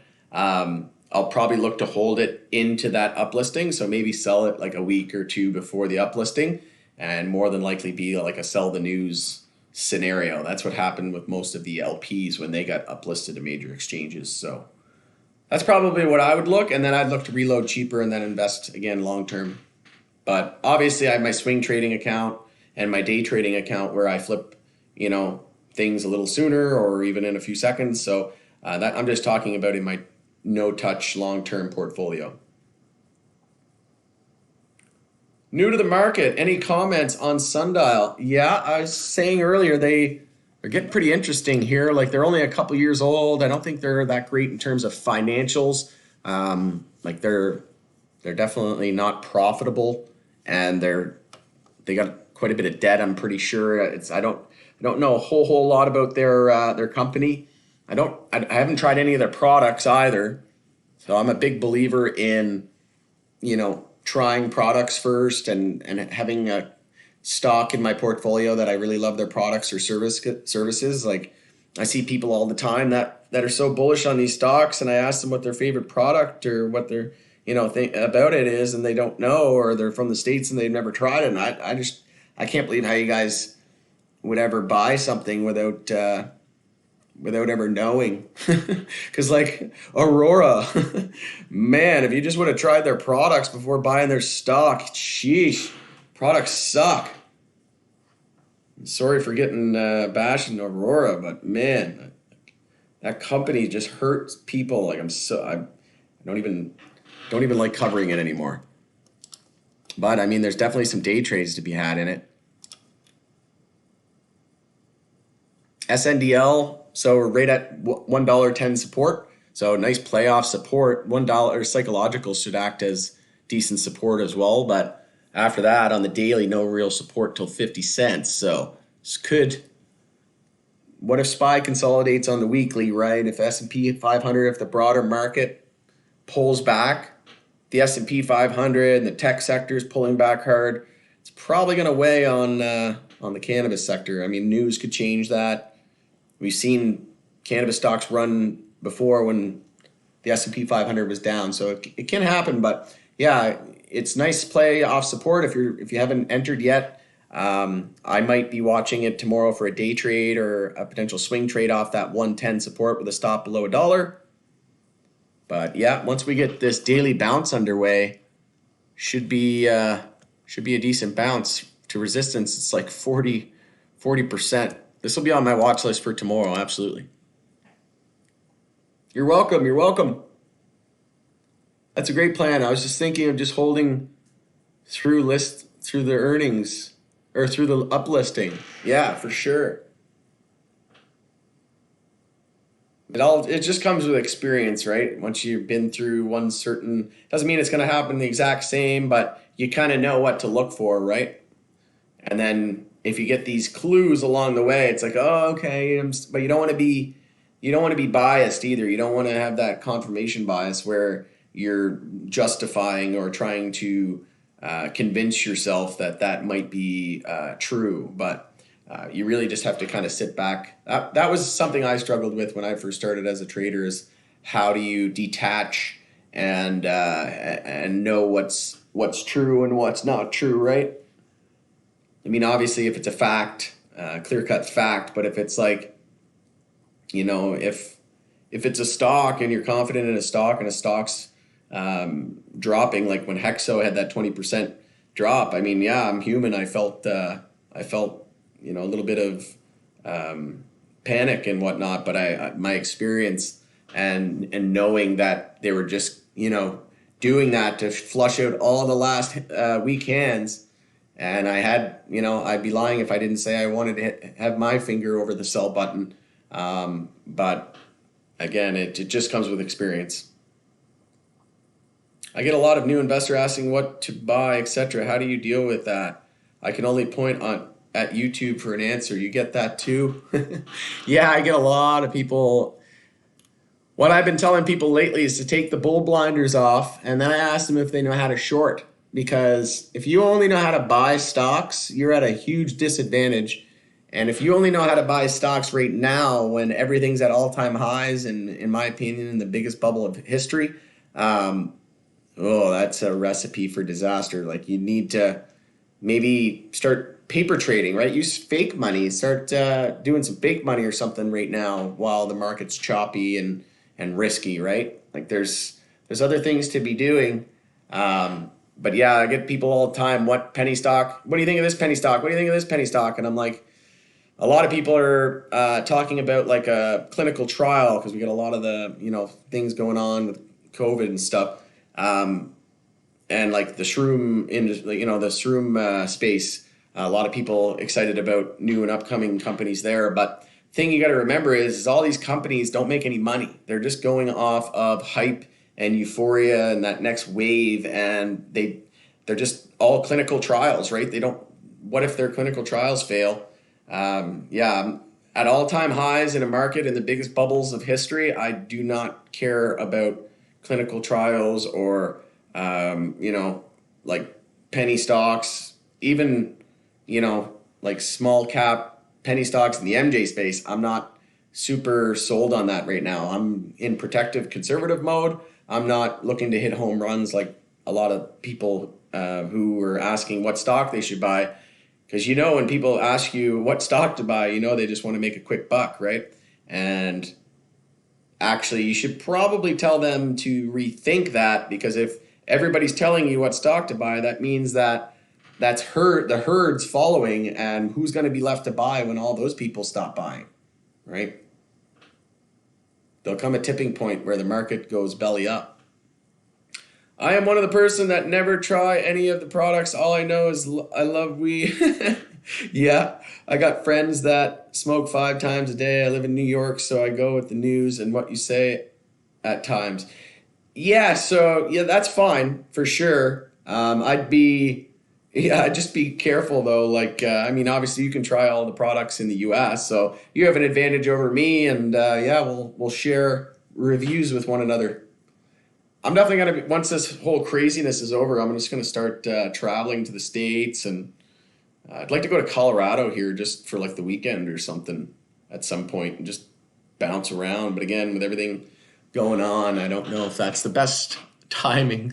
I'll probably look to hold it into that uplisting. So maybe sell it like a week or two before the uplisting, and more than likely be like a sell the news scenario. That's what happened with most of the LPs when they got uplisted to major exchanges. So that's probably what I would look. And then I'd look to reload cheaper and then invest again long-term. But obviously I have my swing trading account and my day trading account where I flip, things a little sooner or even in a few seconds. So that I'm just talking about in my no-touch long-term portfolio. New to the market, any comments on Sundial? Yeah, I was saying earlier they're getting pretty interesting here. Like, they're only a couple years old. I don't think they're that great in terms of financials. They're definitely not profitable, and they got quite a bit of debt. I'm pretty sure. I don't know a whole lot about their company. I haven't tried any of their products either. So I'm a big believer in, trying products first and having a stock in my portfolio that I really love their products or services. Like, I see people all the time that are so bullish on these stocks, and I ask them what their favorite product or what their, think about it is, and they don't know, or they're from the States and they've never tried it. And I can't believe how you guys would ever buy something without ever knowing. Because like Aurora, man, if you just would have tried their products before buying their stock, sheesh, products suck. Sorry for getting bashing Aurora, but man, that company just hurts people. Like, I don't even like covering it anymore. But I mean, there's definitely some day trades to be had in it. SNDL, so we're right at $1.10 support. So nice playoff support. $1 psychological should act as decent support as well. But After that, on the daily, no real support till 50 cents. So this could. What if SPY consolidates on the weekly, right? If S&P 500, if the broader market pulls back, the S&P 500 and the tech sector is pulling back hard, it's probably going to weigh on the cannabis sector. I mean, news could change that. We've seen cannabis stocks run before when the S&P 500 was down, so it can happen. But yeah, it's nice play off support if you haven't entered yet. I might be watching it tomorrow for a day trade or a potential swing trade off that 110 support with a stop below $1. But yeah, once we get this daily bounce underway, should be a decent bounce to resistance. It's like 40%. This will be on my watch list for tomorrow. Absolutely. You're welcome. You're welcome. That's a great plan. I was just thinking of just holding through the earnings or through the uplisting. Yeah, for sure. It just comes with experience, right? Once you've been through one certain, doesn't mean it's going to happen the exact same, but you kind of know what to look for, right? And then if you get these clues along the way, it's like, oh, okay, but you don't want to be biased either. You don't want to have that confirmation bias where you're justifying or trying to convince yourself that might be true, but you really just have to kind of sit back. That was something I struggled with when I first started as a trader, is how do you detach and know what's true and what's not true, right? I mean, obviously, if it's a fact, clear-cut fact, but if it's like, if it's a stock and you're confident in a stock and a stock's dropping, like when Hexo had that 20% drop, I mean, yeah, I'm human. I felt a little bit of panic and whatnot, but my experience and knowing that they were just doing that to flush out all the last weak hands, and I'd be lying if I didn't say I wanted to have my finger over the sell button, but again, it just comes with experience. I get a lot of new investor asking what to buy, etc. How do you deal with that? I can only point at YouTube for an answer. You get that too? Yeah, I get a lot of people. What I've been telling people lately is to take the bull blinders off, and then I ask them if they know how to short. Because if you only know how to buy stocks, you're at a huge disadvantage. And if you only know how to buy stocks right now when everything's at all-time highs, and in my opinion, in the biggest bubble of history, that's a recipe for disaster. Like, you need to maybe start paper trading, right? Use fake money. Start doing some fake money or something right now while the market's choppy and risky, right? Like, there's other things to be doing. But yeah, I get people all the time, what penny stock? What do you think of this penny stock? What do you think of this penny stock? And I'm like, a lot of people are talking about like a clinical trial, because we get a lot of the things going on with COVID and stuff, and like the shroom industry, the shroom space. A lot of people excited about new and upcoming companies there, but thing you got to remember is all these companies don't make any money. They're just going off of hype and euphoria and that next wave, and they're just all clinical trials, right? What if their clinical trials fail? At all-time highs in a market in the biggest bubbles of history, I do not care about clinical trials or like penny stocks, even like small cap penny stocks in the MJ space. I'm not super sold on that right now. I'm in protective conservative mode. I'm not looking to hit home runs like a lot of people who are asking what stock they should buy. Because when people ask you what stock to buy, they just want to make a quick buck, right? And actually, you should probably tell them to rethink that, because if everybody's telling you what stock to buy, that means that's the herd's following, and who's going to be left to buy when all those people stop buying, right? There'll come a tipping point where the market goes belly up. I am one of the person that never try any of the products. All I know is I love weed. Yeah, I got friends that smoke 5 times a day. I live in New York, so I go with the news and what you say at times. Yeah, so yeah, that's fine for sure. Yeah, just be careful though. Like, I mean, obviously you can try all the products in the US, so you have an advantage over me, and yeah, we'll share reviews with one another. I'm definitely gonna be, once this whole craziness is over, I'm just gonna start traveling to the States, and I'd like to go to Colorado here just for like the weekend or something at some point and just bounce around. But again, with everything going on, I don't know if that's the best timing.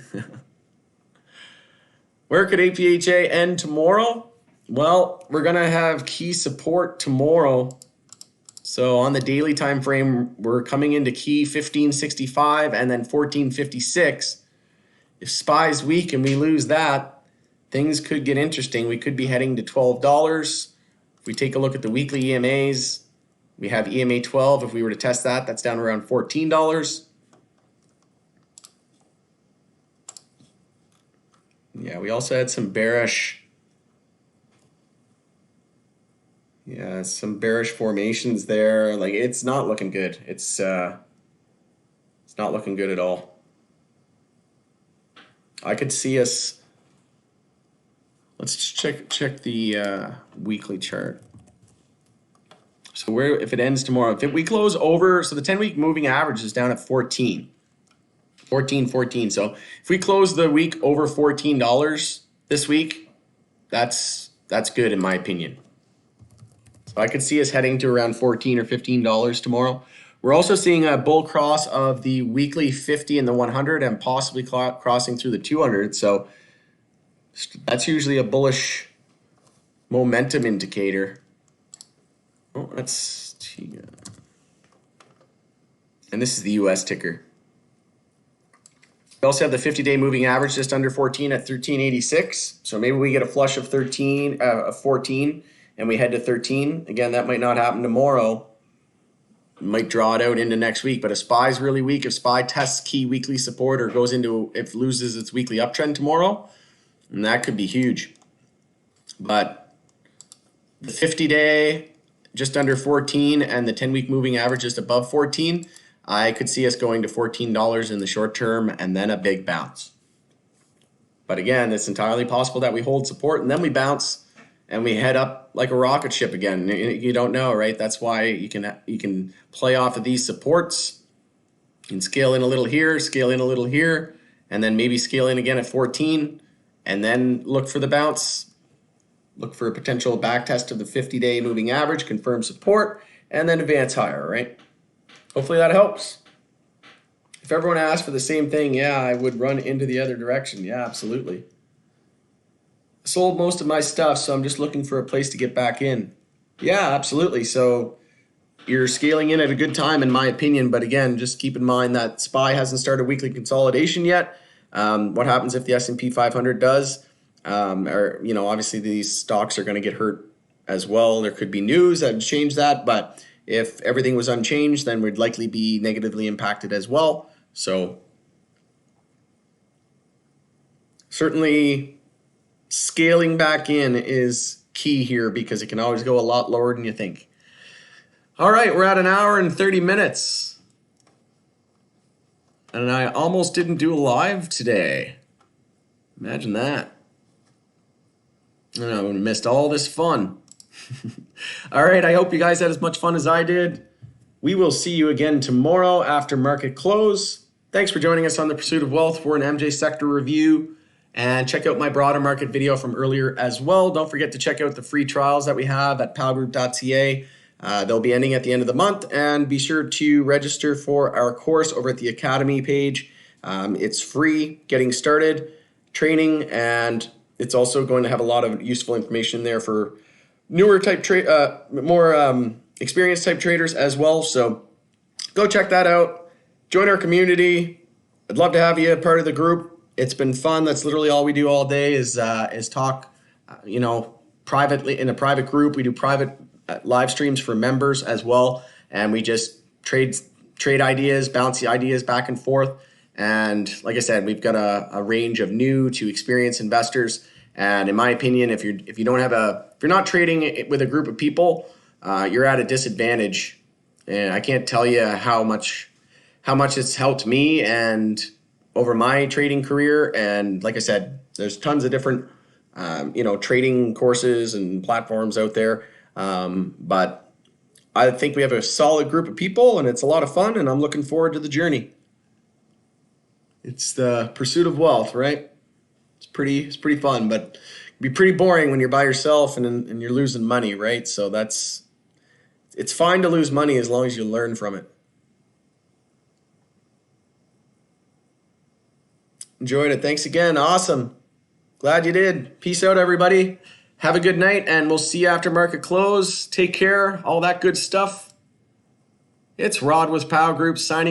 Where could APHA end tomorrow? Well, we're going to have key support tomorrow. So on the daily time frame, we're coming into key 1565 and then 1456. If SPY's weak and we lose that, things could get interesting. We could be heading to $12. If we take a look at the weekly EMAs, we have EMA 12. If we were to test that, that's down around $14. Yeah, we also had some bearish, some bearish formations there. Like, it's not looking good. It's not looking good at all. I could see us. Let's check the weekly chart. So where, if it ends tomorrow, if we close over, so the 10-week moving average is down at 14. So if we close the week over $14 this week, that's good in my opinion. So I could see us heading to around $14 or $15 tomorrow. We're also seeing a bull cross of the weekly 50 and the 100 and possibly crossing through the 200. So that's usually a bullish momentum indicator. Oh, that's, and this is the US ticker. We also have the 50-day moving average just under 14 at 1386. So maybe we get a flush of 14, and we head to 13. Again, that might not happen tomorrow. Might draw it out into next week. But if SPY's really weak, if SPY tests key weekly support or goes into, if loses its weekly uptrend tomorrow, and that could be huge. But the 50-day just under 14 and the 10-week moving average just above 14, I could see us going to $14 in the short term and then a big bounce. But again, it's entirely possible that we hold support and then we bounce and we head up like a rocket ship again. You don't know, right? That's why you can play off of these supports. You can scale in a little here, scale in a little here, and then maybe scale in again at 14 and then look for the bounce. Look for a potential back test of the 50-day moving average, confirm support, and then advance higher, right? Hopefully that helps. If everyone asked for the same thing, yeah, I would run into the other direction. Yeah, absolutely. I sold most of my stuff, so I'm just looking for a place to get back in. Yeah, absolutely. So you're scaling in at a good time, in my opinion. But again, just keep in mind that SPY hasn't started weekly consolidation yet. What happens if the S&P 500 does? Or, obviously these stocks are going to get hurt as well. There could be news that would change that, but if everything was unchanged, then we'd likely be negatively impacted as well. So certainly scaling back in is key here because it can always go a lot lower than you think. All right, we're at an hour and 30 minutes. And I almost didn't do a live today. Imagine that. I would have missed all this fun. All right, I hope you guys had as much fun as I did. We will see you again tomorrow after market close. Thanks for joining us on The Pursuit of Wealth for an MJ sector review. And check out my broader market video from earlier as well. Don't forget to check out the free trials that we have at palgroup.ca. They'll be ending at the end of the month. And be sure to register for our course over at the Academy page. It's free, getting started, training, and it's also going to have a lot of useful information there for newer type more experienced type traders as well. So go check that out. Join our community. I'd love to have you a part of the group. It's been fun. That's literally all we do all day is talk, privately in a private group. We do private live streams for members as well, and we just trade ideas, bounce the ideas back and forth. And like I said, we've got a range of new to experienced investors. And in my opinion, if you're not trading with a group of people, you're at a disadvantage. And I can't tell you how much it's helped me and over my trading career. And like I said, there's tons of different trading courses and platforms out there. But I think we have a solid group of people, and it's a lot of fun, and I'm looking forward to the journey. It's the pursuit of wealth, right? It's pretty fun, but it can be pretty boring when you're by yourself and you're losing money, right? So it's fine to lose money as long as you learn from it. Enjoyed it. Thanks again. Awesome. Glad you did. Peace out, everybody. Have a good night, and we'll see you after market close. Take care. All that good stuff. It's Rod with Pow Group signing